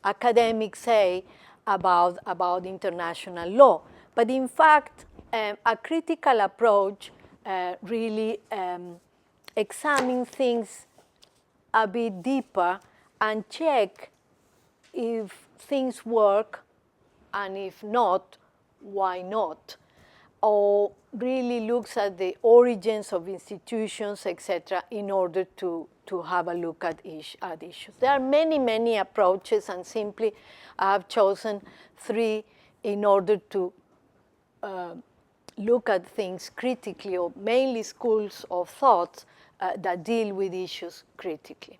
academics say about international law. But in fact, a critical approach really examines things a bit deeper and check if things work, and if not, why not? Or really looks at the origins of institutions, etc., in order to have a look at issues. There are many approaches, and simply I have chosen 3 in order to look at things critically, or mainly schools of thought that deal with issues critically.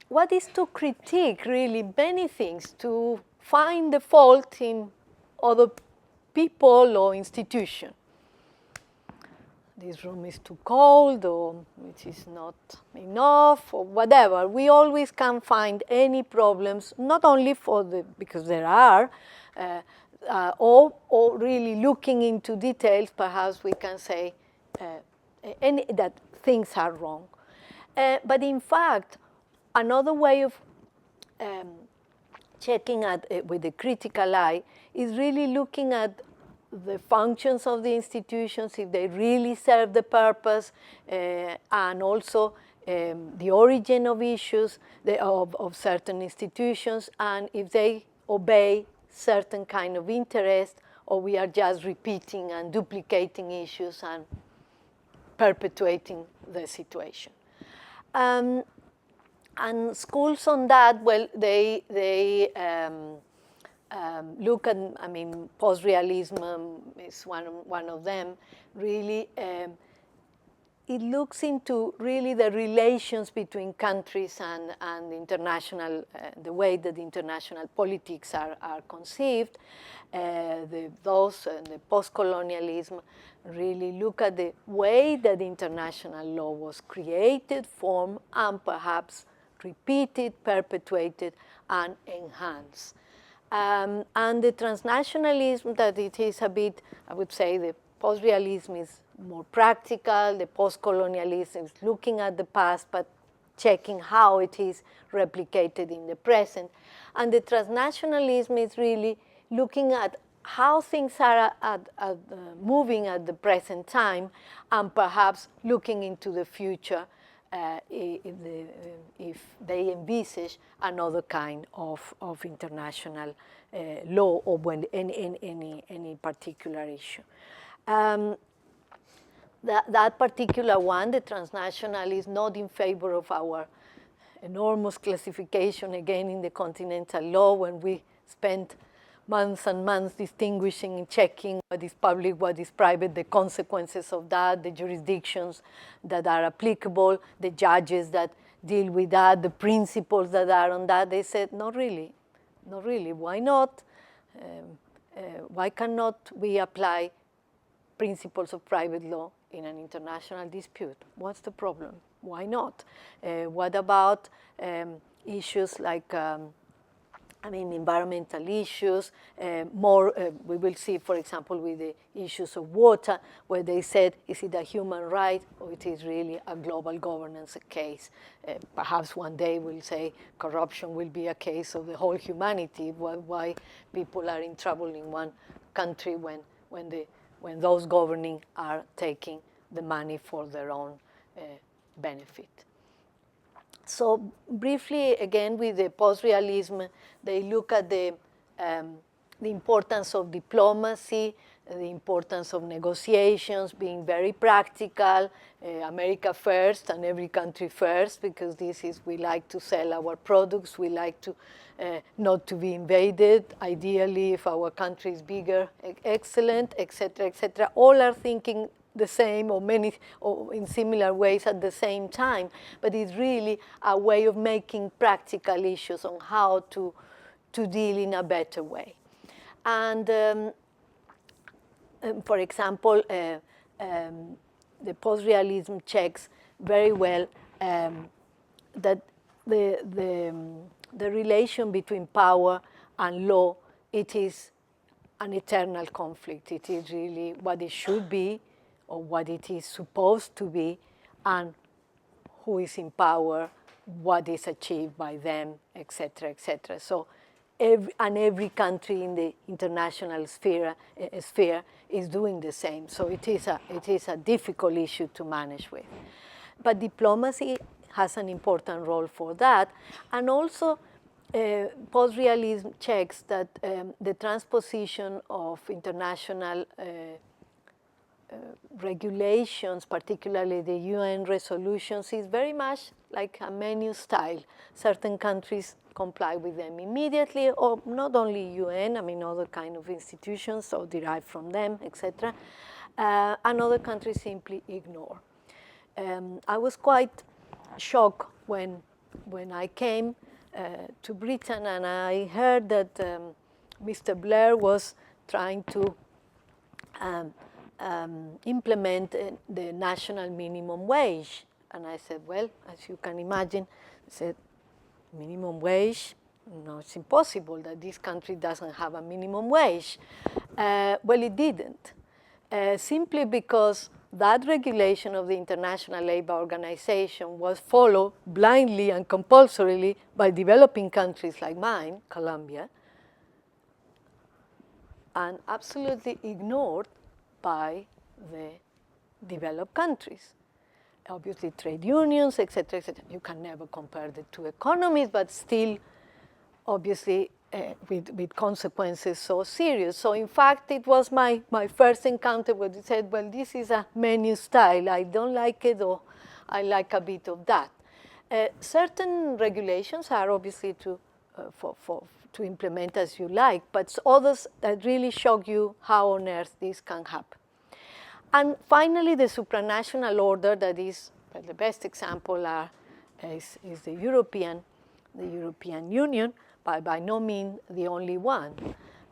What is to critique? Really many things. To find the fault in other people or institution. This room is too cold, or it is not enough, or whatever. We always can find any problems, not only because there are, or really looking into details, perhaps we can say that things are wrong. But in fact, another way of checking with the critical eye is really looking at the functions of the institutions, if they really serve the purpose, and also the origin of issues of certain institutions, and if they obey certain kind of interest, or we are just repeating and duplicating issues and perpetuating the situation. And schools on that, well, they look at, I mean, post-realism is one of them. Really, it looks into really the relations between countries and international, the way that international politics are conceived. The post-colonialism really look at the way that international law was created, formed, and perhaps repeated, perpetuated, and enhanced. And the transnationalism, that it is a bit, I would say, the post-realism is more practical, the post-colonialism is looking at the past, but checking how it is replicated in the present. And the transnationalism is really looking at how things are moving at the present time, and perhaps looking into the future if they envisage another kind of international law or when any particular issue. That particular one, the transnational, is not in favor of our enormous classification again in the continental law, when we spent months and months distinguishing and checking what is public, what is private, the consequences of that, the jurisdictions that are applicable, the judges that deal with that, the principles that are on that. They said, not really, not really. Why not? Why cannot we apply principles of private law in an international dispute? What's the problem? Why not? What about issues like environmental issues, we will see, for example, with the issues of water, where they said, is it a human right or it is really a global governance case? Perhaps one day we'll say corruption will be a case of the whole humanity, why people are in trouble in one country when those governing are taking the money for their own benefit. So briefly, again, with the post-realism, they look at the importance of diplomacy, the importance of negotiations, being very practical, America first and every country first, because this is, we like to sell our products, we like to not to be invaded, ideally if our country is bigger, excellent, etc., etc. All are thinking the same or in similar ways at the same time, but it's really a way of making practical issues on how to deal in a better way. And for example, the post-realism checks very well that the relation between power and law, it is an eternal conflict. It is really what it should be, or what it is supposed to be, and who is in power, what is achieved by them, etc., etc. So, every country in the international sphere is doing the same. So it is a difficult issue to manage with. But diplomacy has an important role for that, and also post-realism checks that the transposition of international regulations, particularly the UN resolutions, is very much like a menu style. Certain countries comply with them immediately, or not only UN, other kind of institutions, or derive from them, etc. And other countries simply ignore. I was quite shocked when I came to Britain and I heard that Mr. Blair was trying to implement the national minimum wage. And I said, well, as you can imagine, I said, minimum wage? No, it's impossible that this country doesn't have a minimum wage. Well, it didn't, simply because that regulation of the International Labour Organization was followed blindly and compulsorily by developing countries like mine, Colombia, and absolutely ignored by the developed countries. Obviously, trade unions, etc., etc. You can never compare the two economies, but still, obviously, with consequences so serious. So, in fact, it was my first encounter where they said, well, this is a menu style. I don't like it, or I like a bit of that. Certain regulations are obviously to implement as you like, but others that really shock you how on earth this can happen. And finally, the supranational order that is, well, the best example is the European Union, but by no means the only one.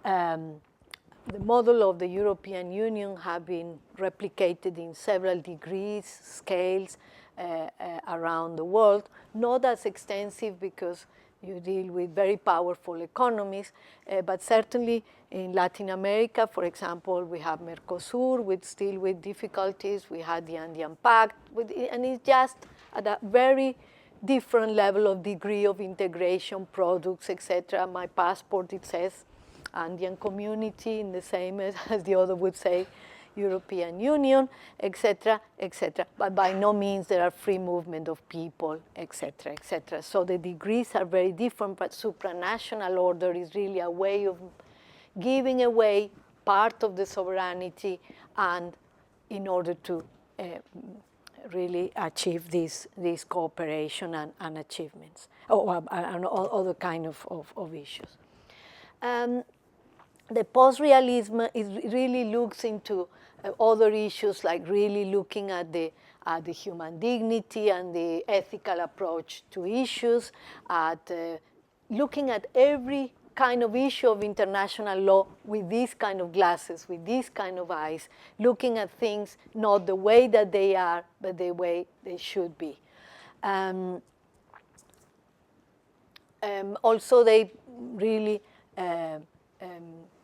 The model of the European Union have been replicated in several degrees, scales around the world, not as extensive because you deal with very powerful economies, but certainly in Latin America, for example, we have Mercosur, still with difficulties. We had the Andean Pact, and it's just at a very different level of degree of integration, products, etc. My passport, it says Andean Community, in the same as the other would say European Union, etc., etc. But by no means there are free movement of people, etc., etc. So the degrees are very different, but supranational order is really a way of giving away part of the sovereignty, and in order to really achieve this cooperation and achievements, and other kind of issues. The post-realism really looks into other issues, like really looking at the human dignity and the ethical approach to issues, at looking at every kind of issue of international law with these kind of glasses, with these kind of eyes, looking at things not the way that they are, but the way they should be. Also, they really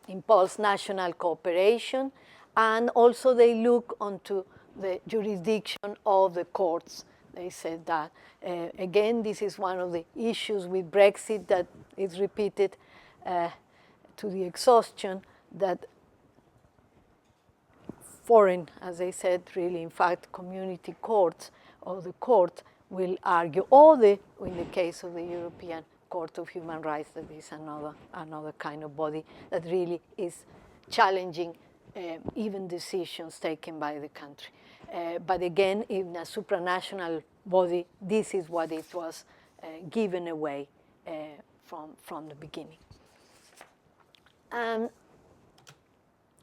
impulse national cooperation, and also they look onto the jurisdiction of the courts. They said that. Again, this is one of the issues with Brexit that is repeated to the exhaustion, that foreign, as I said, really, in fact, community courts or the court will argue, or in the case of the European Court of Human Rights, that is another kind of body that really is challenging even decisions taken by the country. But again, in a supranational body, this is what it was given away from the beginning.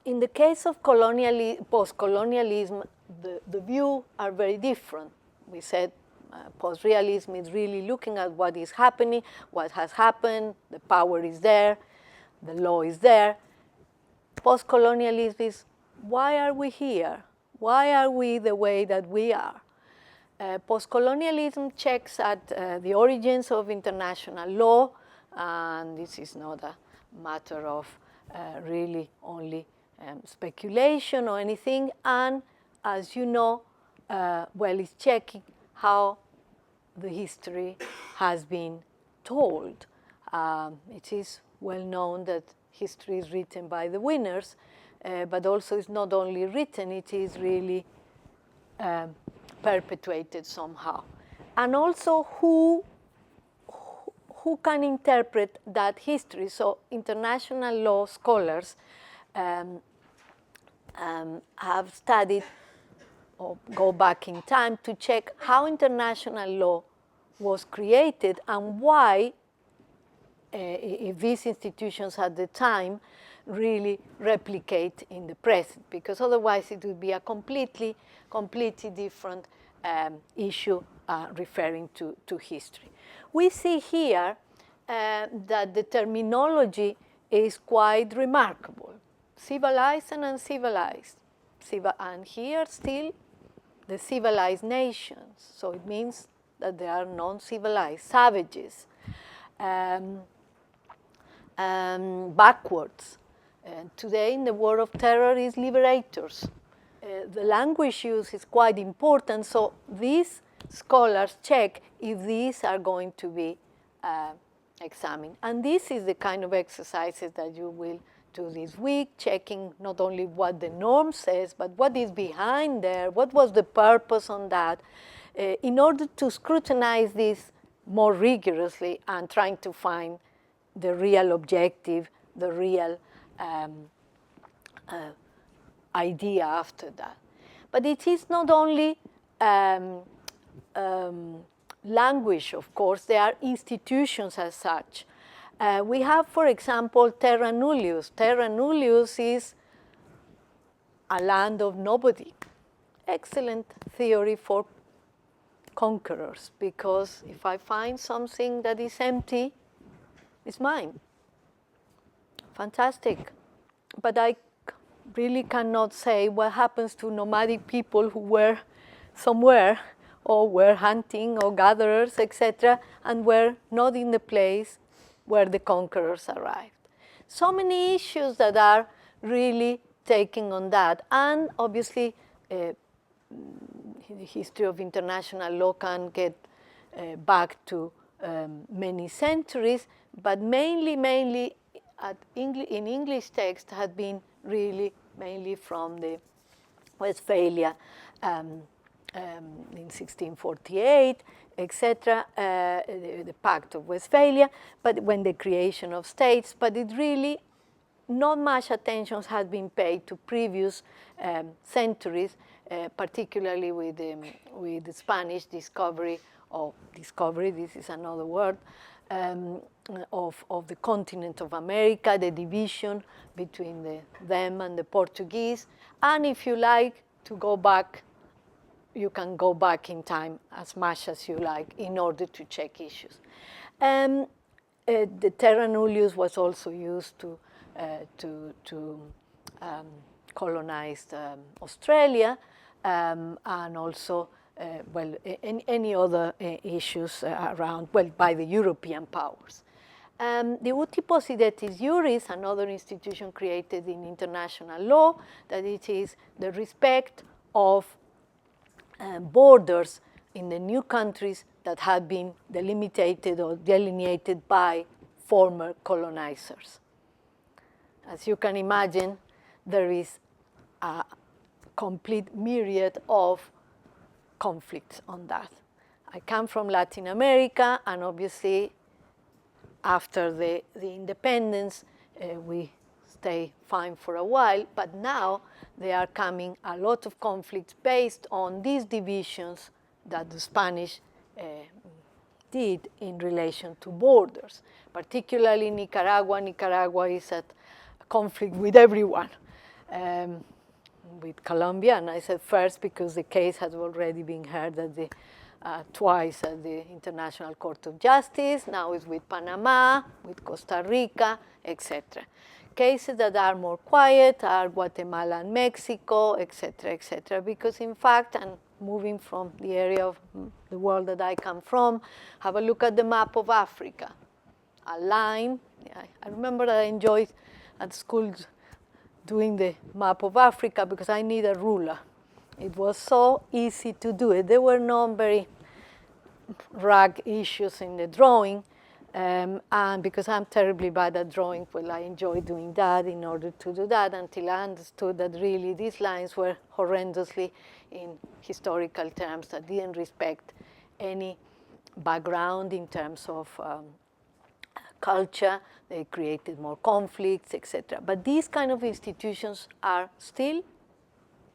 In the case of post-colonialism, the views are very different. We said post-realism is really looking at what is happening, what has happened, the power is there, the law is there. Post-colonialism is, why are we here? Why are we the way that we are? Post-colonialism checks at the origins of international law, and this is not a matter of really only speculation or anything, and as you know, well, it's checking how the history has been told. It is well known that history is written by the winners, but also it's not only written, it is really perpetuated somehow. And also who can interpret that history? So international law scholars have studied or go back in time to check how international law was created and why, if these institutions at the time really replicate in the present, because otherwise it would be a completely different issue referring to history. We see here that the terminology is quite remarkable. Civilized and uncivilized. And here still the civilized nations. So it means that they are non-civilized, savages, backwards. Today in the war of terror is liberators. The language use is quite important, so these scholars check if these are going to be examined. And this is the kind of exercises that you will do this week, checking not only what the norm says, but what is behind there, what was the purpose on that, in order to scrutinize this more rigorously and trying to find the real objective, the real idea after that. But it is not only language, of course. They are institutions as such. We have, for example, terra nullius. Terra nullius is a land of nobody. Excellent theory for conquerors, because if I find something that is empty, it's mine. Fantastic. But I really cannot say what happens to nomadic people who were somewhere or were hunting or gatherers, etc., and were not in the place where the conquerors arrived. So many issues that are really taking on that. And obviously, the history of international law can get back to many centuries, but mainly in English text had been really mainly from the Westphalia in 1648, etc., the Pact of Westphalia, but when the creation of states, but it really, not much attention has been paid to previous centuries, particularly with the Spanish discovery, this is another word, of the continent of America, the division between them and the Portuguese. And if you like to go back, you can go back in time as much as you like in order to check issues. The terra nullius was also used to colonize Australia, and also any other issues around, by the European powers. The uti possidetis juris, another institution created in international law, that it is the respect of borders in the new countries that had been delimited or delineated by former colonizers. As you can imagine, there is a complete myriad of conflicts on that. I come from Latin America, and obviously after the independence, we stay fine for a while, but now there are coming a lot of conflicts based on these divisions that the Spanish did in relation to borders, particularly Nicaragua. Nicaragua is at conflict with everyone, with Colombia, and I said first because the case has already been heard twice at the International Court of Justice. Now it's with Panama, with Costa Rica, etc. Cases that are more quiet are Guatemala and Mexico, etc., etc. Because in fact, and moving from the area of the world that I come from, have a look at the map of Africa. A line, I remember that I enjoyed at school doing the map of Africa because I need a ruler. It was so easy to do it. There were no very rag issues in the drawing, and because I'm terribly bad at drawing, well, I enjoy doing that in order to do that until I understood that really these lines were horrendously, in historical terms, that didn't respect any background in terms of culture. They created more conflicts, etc. But these kind of institutions are still,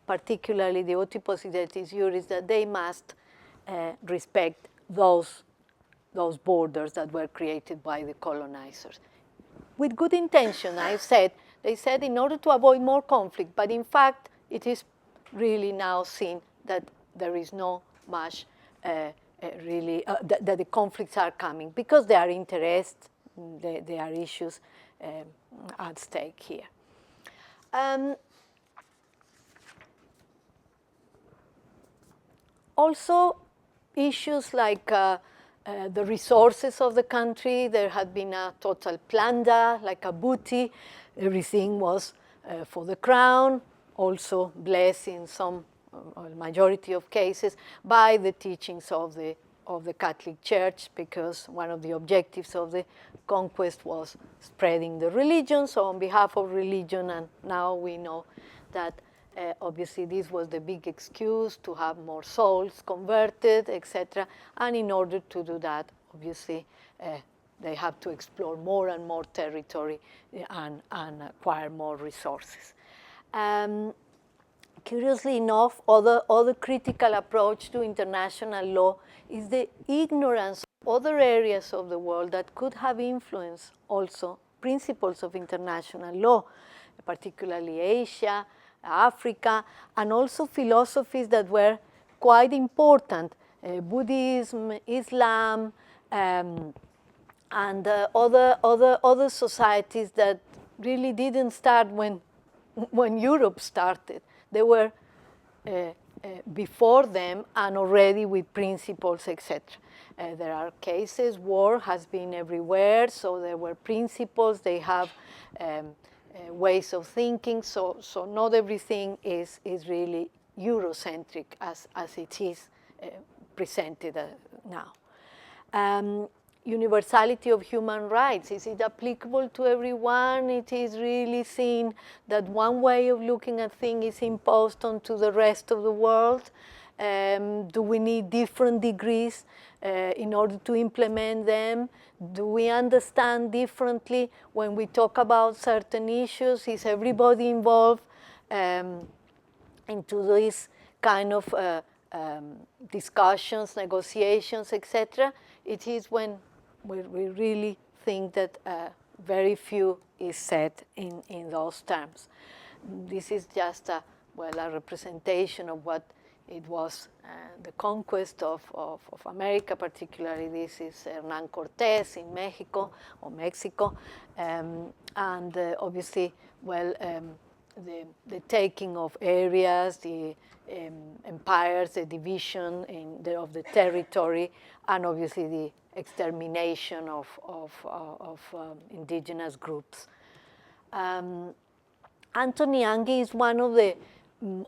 particularly the uti possidetis juris, that they must respect those borders that were created by the colonizers. With good intention, they said in order to avoid more conflict, but in fact, it is really now seen that there is no much that the conflicts are coming because there are interests, there are issues at stake here. Also, issues like the resources of the country. There had been a total plunder, like a booty. Everything was for the crown, also blessed in some, or majority of cases, by the teachings of the Catholic Church, because one of the objectives of the conquest was spreading the religion, so on behalf of religion, and now we know that obviously this was the big excuse to have more souls converted, etc. And in order to do that, obviously, they have to explore more and more territory and acquire more resources. curiously enough, other critical approach to international law is the ignorance of other areas of the world that could have influenced also principles of international law, particularly Asia, Africa, and also philosophies that were quite important, Buddhism, Islam, and other societies that really didn't start when Europe started. They were before them and already with principles, etc. There are cases, war has been everywhere, so there were principles, they have ways of thinking, so not everything is really Eurocentric as it is presented now. Universality of human rights, is it applicable to everyone? It is really seen that one way of looking at things is imposed onto the rest of the world. Do we need different degrees in order to implement them? Do we understand differently when we talk about certain issues? Is everybody involved into this kind of discussions, negotiations, etc.? It is when we really think that very few is said in those terms. This is just a representation of what it was, the conquest of America, particularly this is Hernán Cortés in Mexico, and obviously, the taking of areas, the empires, the division of the territory, and obviously the extermination of indigenous groups. Anthony Angie is one of the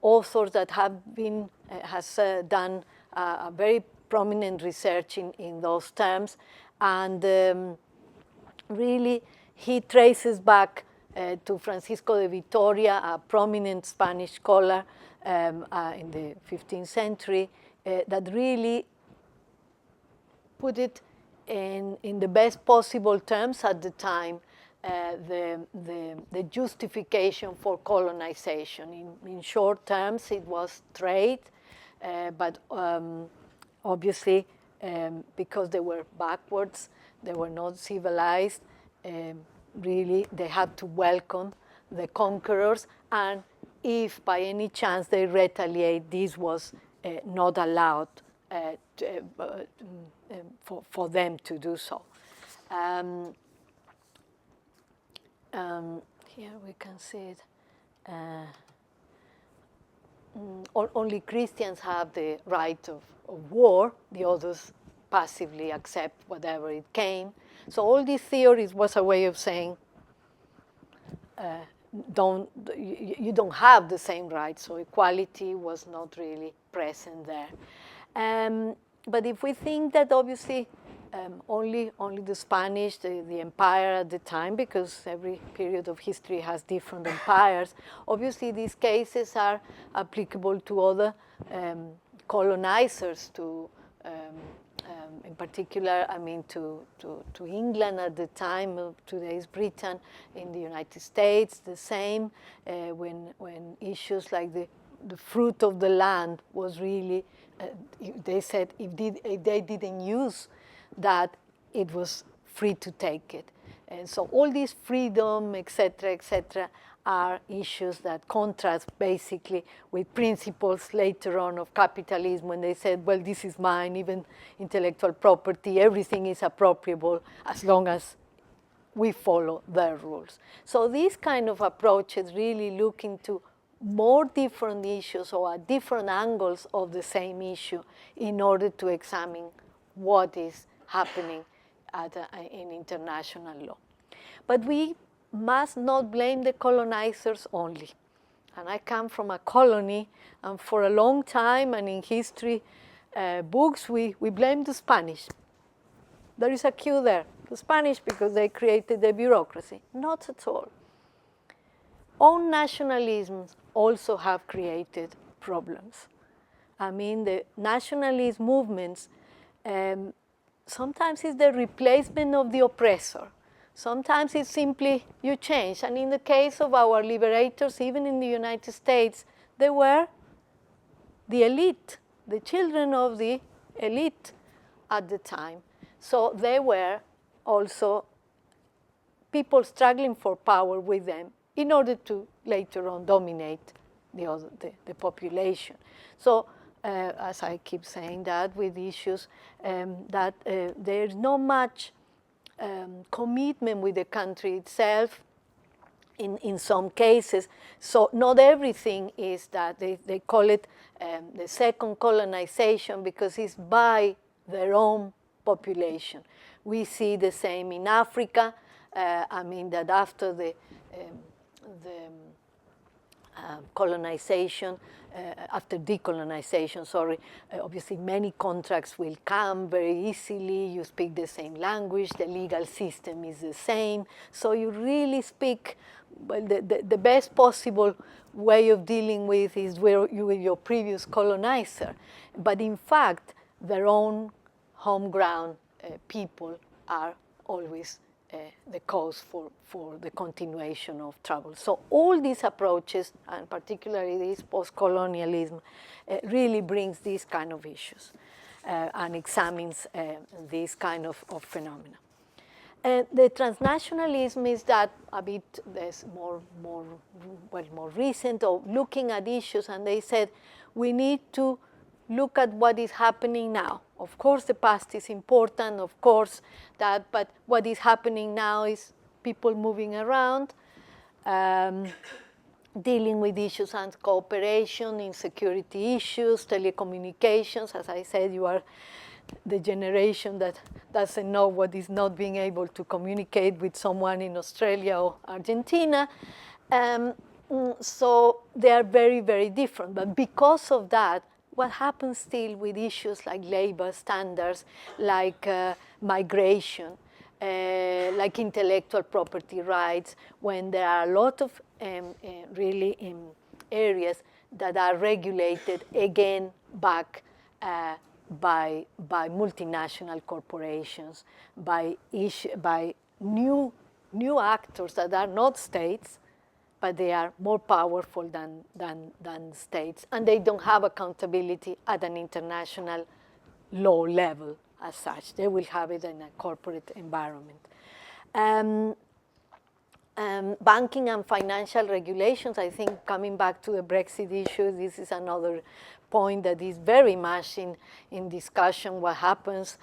authors that has done a very prominent research in those terms, and really he traces back to Francisco de Vitoria, a prominent Spanish scholar in the 15th century, that really put it in the best possible terms at the time, the justification for colonization. In short terms, it was trade, but obviously, because they were backwards, they were not civilized, really they had to welcome the conquerors, and if by any chance they retaliate, this was not allowed for them to do so. Here we can see it. Only Christians have the right of war. The others passively accept whatever it came. So all these theories was a way of saying, you don't have the same rights. So equality was not really present there. But if we think that obviously only the Spanish, the empire at the time, because every period of history has different empires, obviously these cases are applicable to other colonizers, in particular, I mean, to England at the time, of today's Britain, in the United States, the same, when issues like the fruit of the land was really, they said if they didn't use that, it was free to take it. And so all this freedom, etc., are issues that contrast basically with principles later on of capitalism, when they said, well, this is mine, even intellectual property, everything is appropriable as long as we follow their rules. So these kind of approaches really look into more different issues or at different angles of the same issue in order to examine what is happening in international law. But we must not blame the colonizers only. And I come from a colony, and for a long time, and in history books, we blame the Spanish. There is a cue there, the Spanish, because they created the bureaucracy. Not at all. Own nationalisms also have created problems. I mean, the nationalist movements, sometimes it's the replacement of the oppressor. Sometimes it's simply you change. And in the case of our liberators, even in the United States, they were the elite, the children of the elite at the time. So they were also people struggling for power with them in order to later on dominate the population. So as I keep saying that with issues, that there's not much commitment with the country itself in some cases. So not everything is that. They call it the second colonization because it's by their own population. We see the same in Africa. I mean that after the colonization, after decolonization, sorry, obviously many contracts will come very easily. You speak the same language, the legal system is the same. So you really speak, well, the best possible way of dealing with is with your previous colonizer. But in fact, their own home ground people are always the cause for the continuation of trouble. So all these approaches, and particularly this post-colonialism, really brings these kind of issues and examines these kind of phenomena. The transnationalism is that a bit more recent, or looking at issues, and they said we need to look at what is happening now. Of course, the past is important, of course, but what is happening now is people moving around, dealing with issues and cooperation, insecurity issues, telecommunications. As I said, you are the generation that doesn't know what is not being able to communicate with someone in Australia or Argentina. So they are very, very different. But because of that, what happens still with issues like labor standards, like migration, like intellectual property rights, when there are a lot of really areas that are regulated again back by multinational corporations, by new actors that are not states, but they are more powerful than states, and they don't have accountability at an international law level as such. They will have it in a corporate environment. Banking and financial regulations, I think coming back to the Brexit issue, this is another point that is very much in discussion. What happens,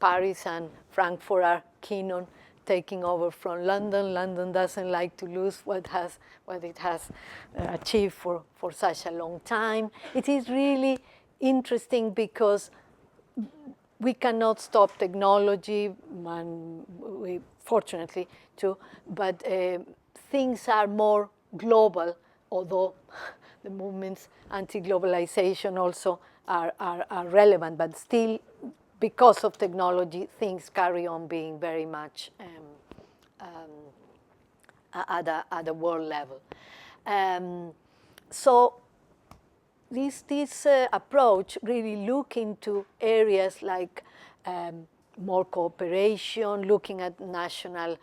Paris and Frankfurt are keen on taking over from London. London doesn't like to lose what it has achieved for such a long time. It is really interesting because we cannot stop technology, and fortunately too, but things are more global, although the movements anti-globalization also are relevant, but still, because of technology, things carry on being very much at a world level. So this approach really look into areas like more cooperation, looking at national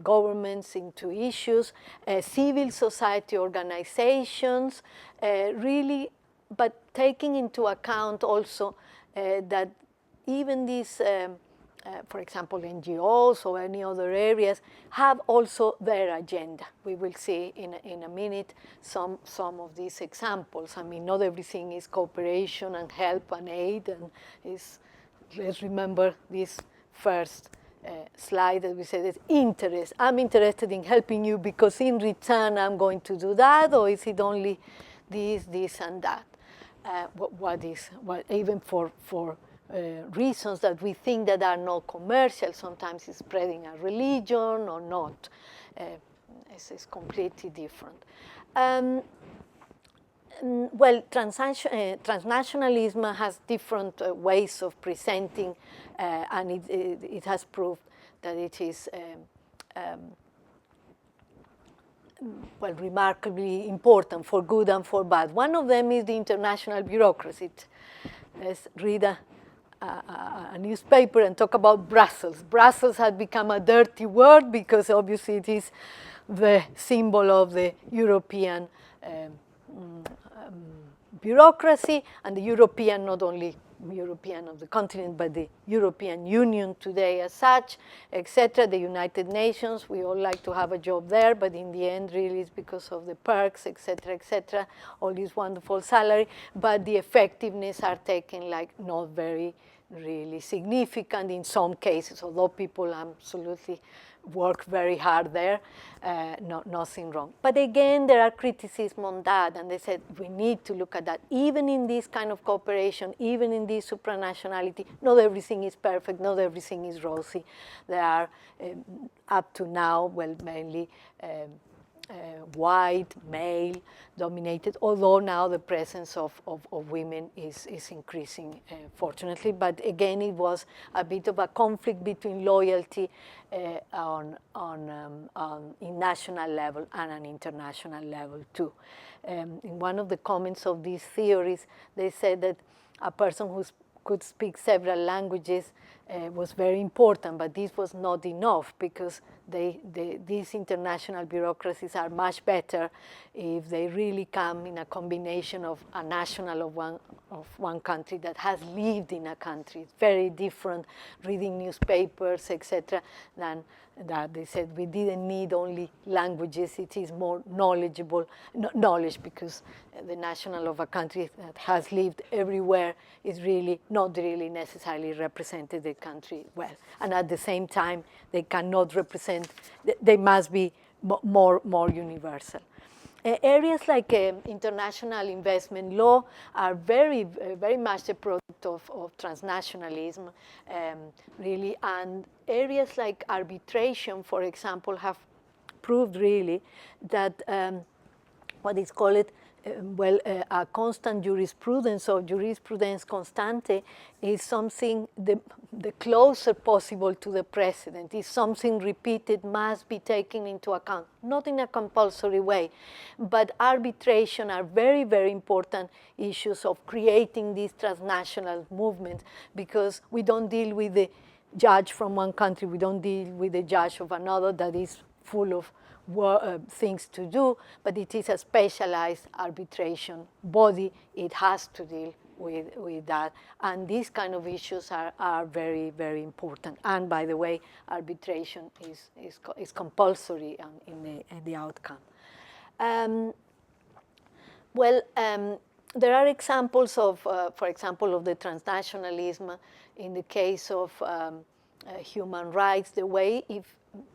governments into issues, civil society organizations, really, but taking into account also that even these, for example, NGOs or any other areas have also their agenda. We will see in a minute some of these examples. I mean, not everything is cooperation and help and aid, and let's remember this first slide that we said is interest. I'm interested in helping you because in return I'm going to do that, or is it only this and that? Even for reasons that we think that are not commercial, sometimes it's spreading a religion or not. It's completely different. Well, transnationalism has different ways of presenting, and it has proved that it is well, remarkably important for good and for bad. One of them is the international bureaucracy. Let's read a newspaper and talk about Brussels. Brussels had become a dirty word because obviously it is the symbol of the European bureaucracy, and the European, not only European of the continent, but the European Union today as such, etc. The United Nations, we all like to have a job there, but in the end, really, it's because of the perks, etc., all this wonderful salary, but the effectiveness are taken like not very really significant in some cases, although people absolutely work very hard there, nothing wrong. But again, there are criticism on that, and they said we need to look at that. Even in this kind of cooperation, even in this supranationality, not everything is perfect, not everything is rosy. There are, up to now, well, mainly white, male dominated, although now the presence of women is increasing, fortunately. But again, it was a bit of a conflict between loyalty in national level and an international level too. In one of the comments of these theories, they said that a person who could speak several languages was very important, but this was not enough because these international bureaucracies are much better if they really come in a combination of a national of one country that has lived in a country. It's very different reading newspapers, etc., than that. They said we didn't need only languages, it is more knowledge, because the national of a country that has lived everywhere is really not really necessarily represented the country well. And at the same time, they cannot represent, they must be more universal. Areas like international investment law are very much a product of transnationalism, really, and areas like arbitration, for example, have proved really that what is called a constant jurisprudence, or jurisprudence constante, is something the closer possible to the precedent. Is something repeated, must be taken into account, not in a compulsory way, but arbitration are very important issues of creating these transnational movements, because we don't deal with the judge from one country, we don't deal with the judge of another that is full of things to do, but it is a specialized arbitration body. It has to deal with that. And these kind of issues are very important. And by the way, arbitration is compulsory in the outcome. There are examples of, for example, of the transnationalism in the case of human rights, the way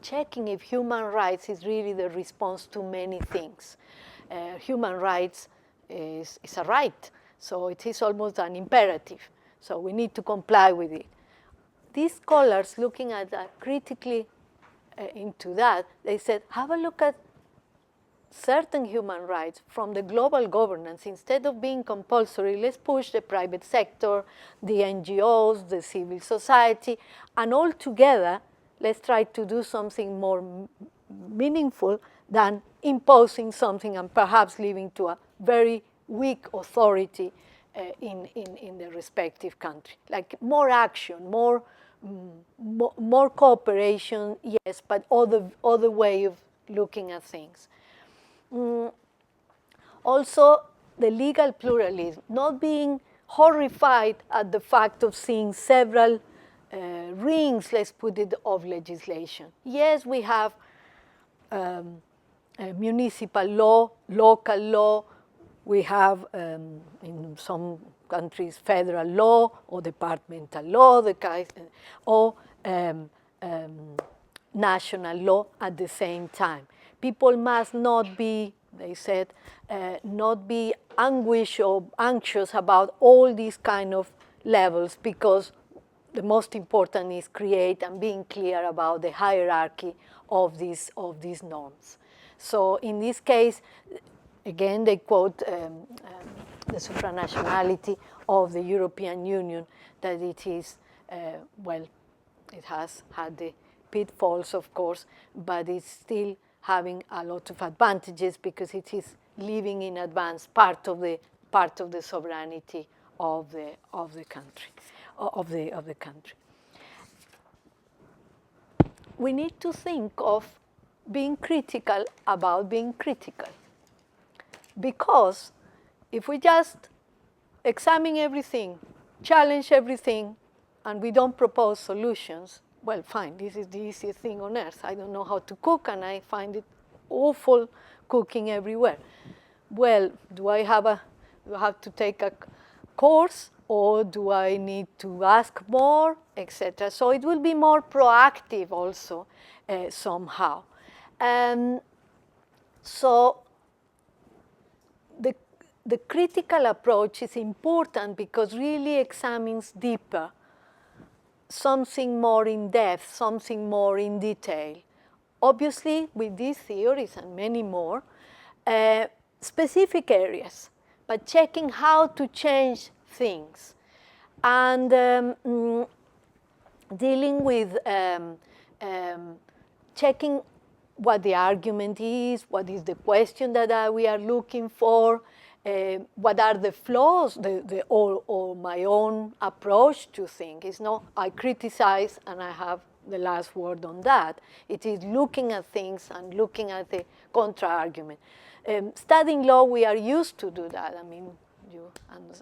checking if human rights is really the response to many things. Human rights is a right, so it is almost an imperative. So we need to comply with it. These scholars, looking at that critically into that, they said, have a look at certain human rights from the global governance. Instead of being compulsory, let's push the private sector, the NGOs, the civil society, and all together, let's try to do something more meaningful than imposing something and perhaps leaving to a very weak authority in the respective country. Like more action, more cooperation, yes, but other way of looking at things. Also, the legal pluralism, not being horrified at the fact of seeing several rings, let's put it, of legislation. Yes, we have municipal law, local law, we have in some countries federal law or departmental law, or national law at the same time. People must not be, they said, not be anguished or anxious about all these kind of levels, because the most important is create and being clear about the hierarchy of these norms. So in this case, again, they quote the supranationality of the European Union, that it is, it has had the pitfalls, of course, but it's still having a lot of advantages because it is leaving in advance part of the sovereignty of the country. We need to think of being critical about being critical, because if we just examine everything, challenge everything, and we don't propose solutions, well, fine, this is the easiest thing on earth. I don't know how to cook, and I find it awful cooking everywhere. Well, do I have to take a course, or do I need to ask more, etc.? So it will be more proactive also somehow. So the critical approach is important because really examines deeper, something more in depth, something more in detail. Obviously, with these theories and many more, specific areas, but checking how to change things. And dealing with checking what the argument is, what is the question that we are looking for, what are the flaws, or my own approach to things. It's not I criticize and I have the last word on that. It is looking at things and looking at the contra-argument. Studying law, we are used to do that. I mean,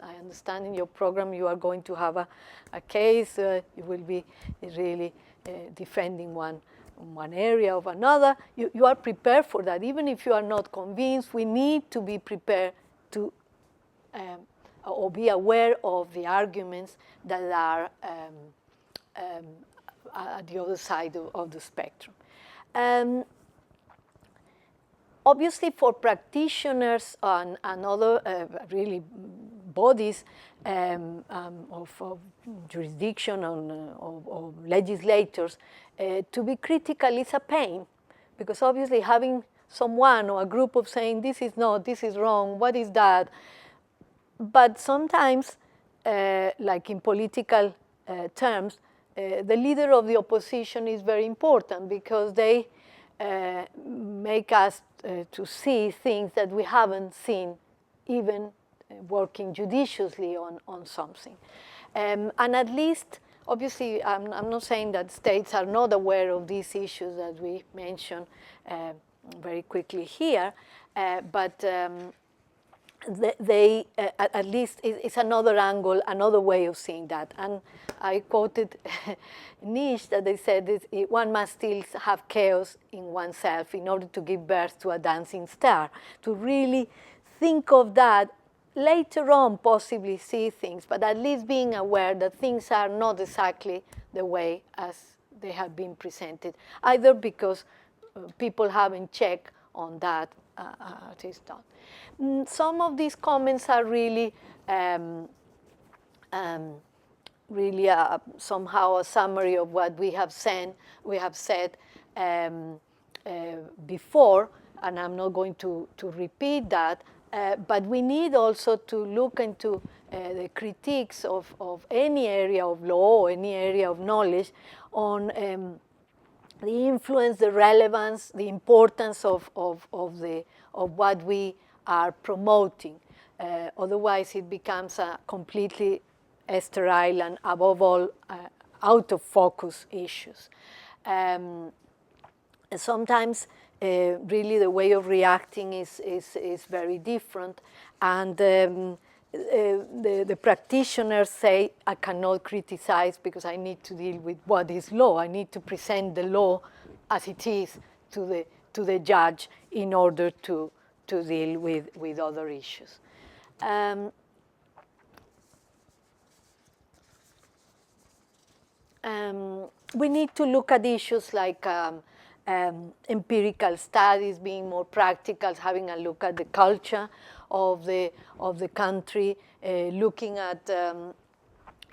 I understand in your program you are going to have a case. You will be really defending one area of another. You are prepared for that. Even if you are not convinced, we need to be prepared to or be aware of the arguments that are at the other side of the spectrum. Obviously, for practitioners and other really bodies of jurisdiction or legislators, to be critical is a pain, because obviously having someone or a group of saying this is not, this is wrong, what is that? But sometimes, like in political terms, the leader of the opposition is very important because they make us to see things that we haven't seen, even working judiciously on something. And at least, obviously, I'm not saying that states are not aware of these issues that we mentioned very quickly here, but they at least it's another angle, another way of seeing that. And I quoted Nietzsche that they said one must still have chaos in oneself in order to give birth to a dancing star. To really think of that, later on possibly see things, but at least being aware that things are not exactly the way as they have been presented, either because people haven't checked on that it is done. Some of these comments are really, really somehow a summary of what we have said before, and I'm not going to repeat that. But we need also to look into the critiques of any area of law or any area of knowledge on the influence, the relevance, the importance of what we are promoting. Otherwise, it becomes a completely sterile and, above all, out of focus issues. Sometimes, really, the way of reacting is very different, and the practitioners say, I cannot criticize because I need to deal with what is law. I need to present the law as it is to the judge in order to deal with other issues. We need to look at issues like empirical studies, being more practical, having a look at the culture of the country, looking at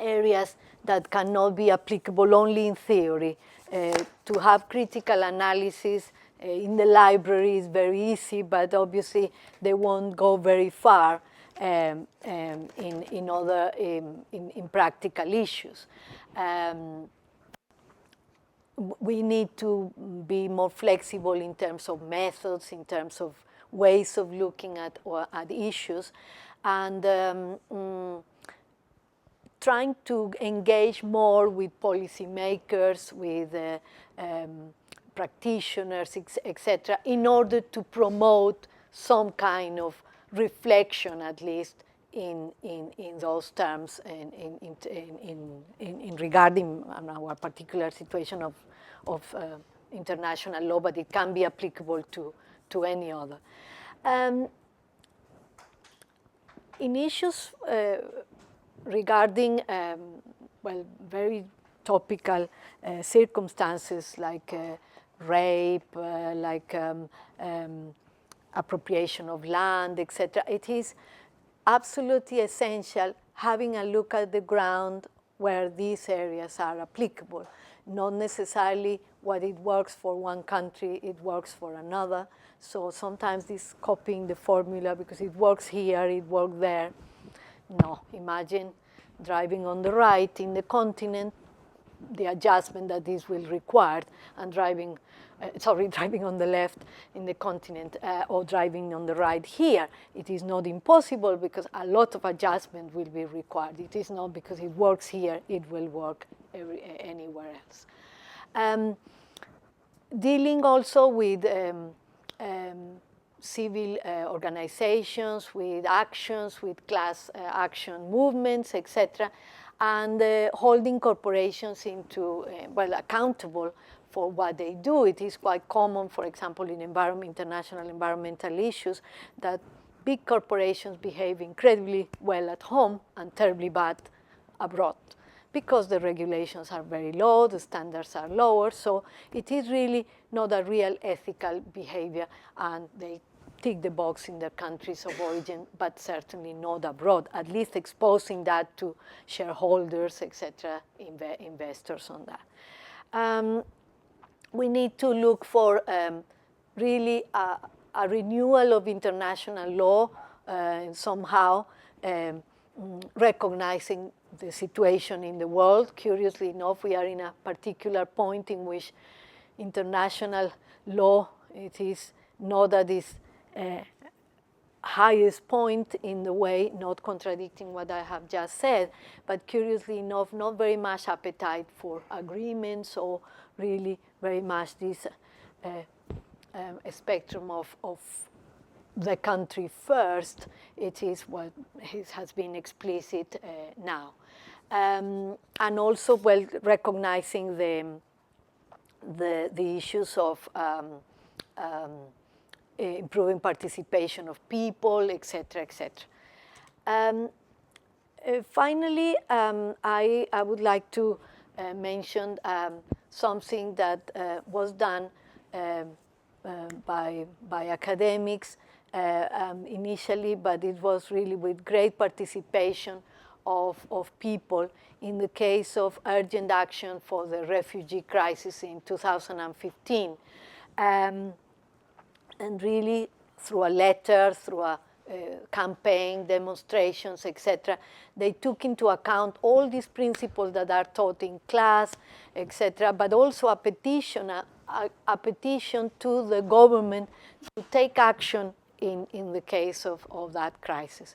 areas that cannot be applicable only in theory. To have critical analysis in the library is very easy, but obviously they won't go very far in practical issues. We need to be more flexible in terms of methods, in terms of ways of looking at issues, and trying to engage more with policymakers, with practitioners, etc., in order to promote some kind of reflection, at least, in those terms in regarding our particular situation of international law, but it can be applicable to any other. In issues regarding, well, very topical circumstances like rape, like appropriation of land, etc., it is absolutely essential having a look at the ground where these areas are applicable. Not necessarily what it works for one country, it works for another. So sometimes this copying the formula because it works here, it works there. No, imagine driving on the right in the continent, the adjustment that this will require, and driving on the left in the continent, or driving on the right here. It is not impossible because a lot of adjustment will be required. It is not because it works here, it will work anywhere else. Dealing also with civil organizations, with actions, with class action movements, etc., and holding corporations into, well, accountable for what they do. It is quite common, for example, in international environmental issues, that big corporations behave incredibly well at home and terribly bad abroad, because the regulations are very low, the standards are lower, so it is really not a real ethical behavior, and they tick the box in their countries of origin, but certainly not abroad, at least exposing that to shareholders, etc., investors on that. We need to look for really a renewal of international law, somehow recognizing the situation in the world. Curiously enough, we are in a particular point in which international law, it is not at its highest point in the way, not contradicting what I have just said, but curiously enough, not very much appetite for agreements, or really very much this spectrum of the country first. It is what has been explicit now. And also, well, recognizing the issues of improving participation of people, etc., etc. Finally, I would like to mention something that was done by academics initially, but it was really with great participation of people in the case of urgent action for the refugee crisis in 2015. And really, through a letter, through a campaign, demonstrations, etc., they took into account all these principles that are taught in class, etc., but also a petition to the government to take action in the case of that crisis.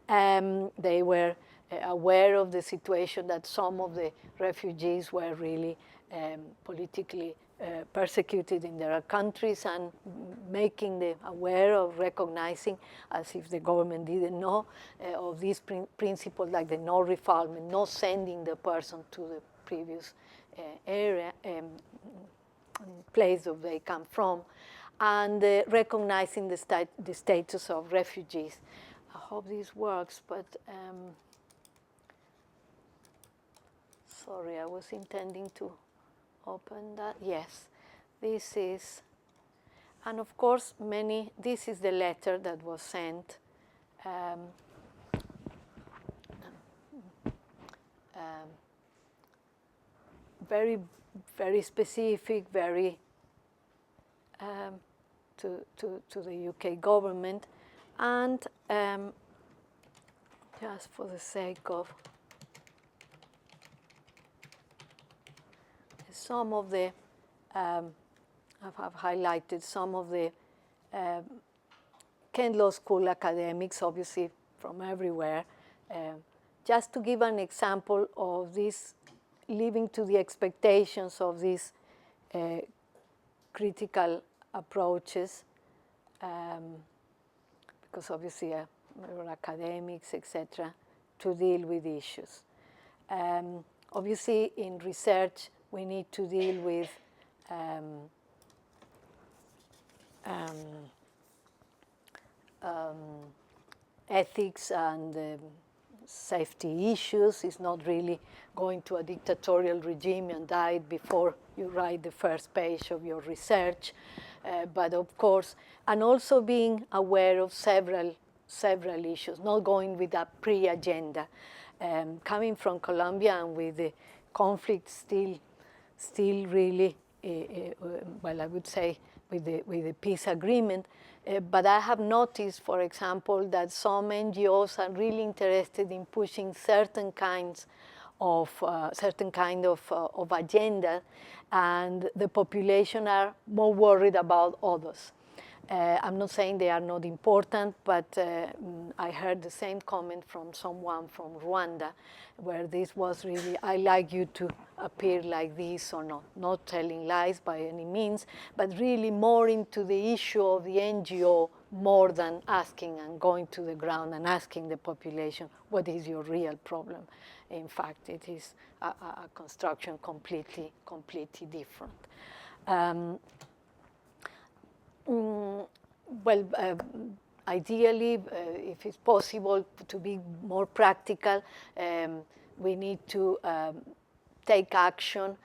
They were aware of the situation that some of the refugees were really politically persecuted in their countries, and making them aware of, recognizing, as if the government didn't know, of these principles like the no refoulement, no sending the person to the previous area, place that they come from, and recognizing the status of refugees. I hope this works, but sorry, I was intending to open that. Yes, this is, and of course, this is the letter that was sent. Very, very specific, very to the UK government, and just for the sake of some of the, I've highlighted some of the Kent Law School academics, obviously from everywhere, just to give an example of this, living to the expectations of these critical approaches, because obviously we're academics, etc., to deal with issues. Obviously, in research, we need to deal with ethics and safety issues. It's not really going to a dictatorial regime and die before you write the first page of your research. But of course, and also being aware of several issues, not going with a pre-agenda. Coming from Colombia and with the conflict still really, well, I would say with the peace agreement, but I have noticed, for example, that some NGOs are really interested in pushing certain kind of agenda, and the population are more worried about others. I'm not saying they are not important, but I heard the same comment from someone from Rwanda, where this was really, I like you to appear like this or not. Not telling lies by any means, but really more into the issue of the NGO more than asking and going to the ground and asking the population, what is your real problem? In fact, it is a construction completely different. Well, ideally, if it's possible to be more practical, we need to take action,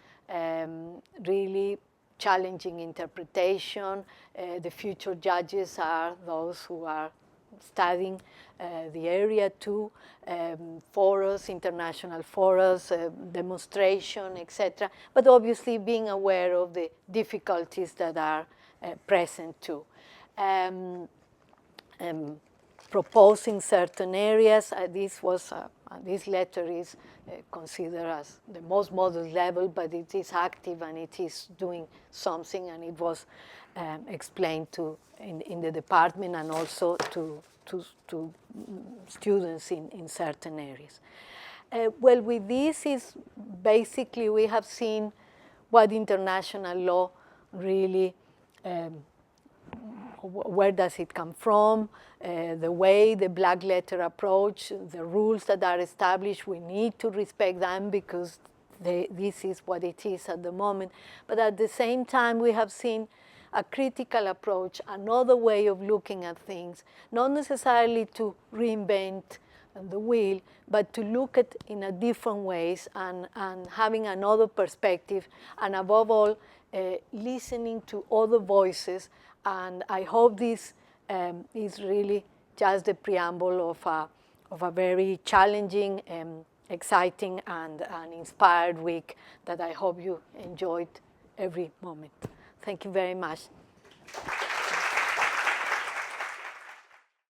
really challenging interpretation. The future judges are those who are studying the area too, forums, international forums, demonstration, etc. But obviously being aware of the difficulties that are present too. Proposing certain areas. This letter is considered as the most modest level, but it is active and it is doing something, and it was explained in the department and also to students in certain areas. Well, with this is basically we have seen what international law really where does it come from, the way the black letter approach, the rules that are established, we need to respect them because this is what it is at the moment. But at the same time, we have seen a critical approach, another way of looking at things, not necessarily to reinvent the wheel, but to look at in a different ways and having another perspective, and above all, listening to other voices. And I hope this is really just the preamble of a very challenging, exciting, and inspired week that I hope you enjoyed every moment. Thank you very much.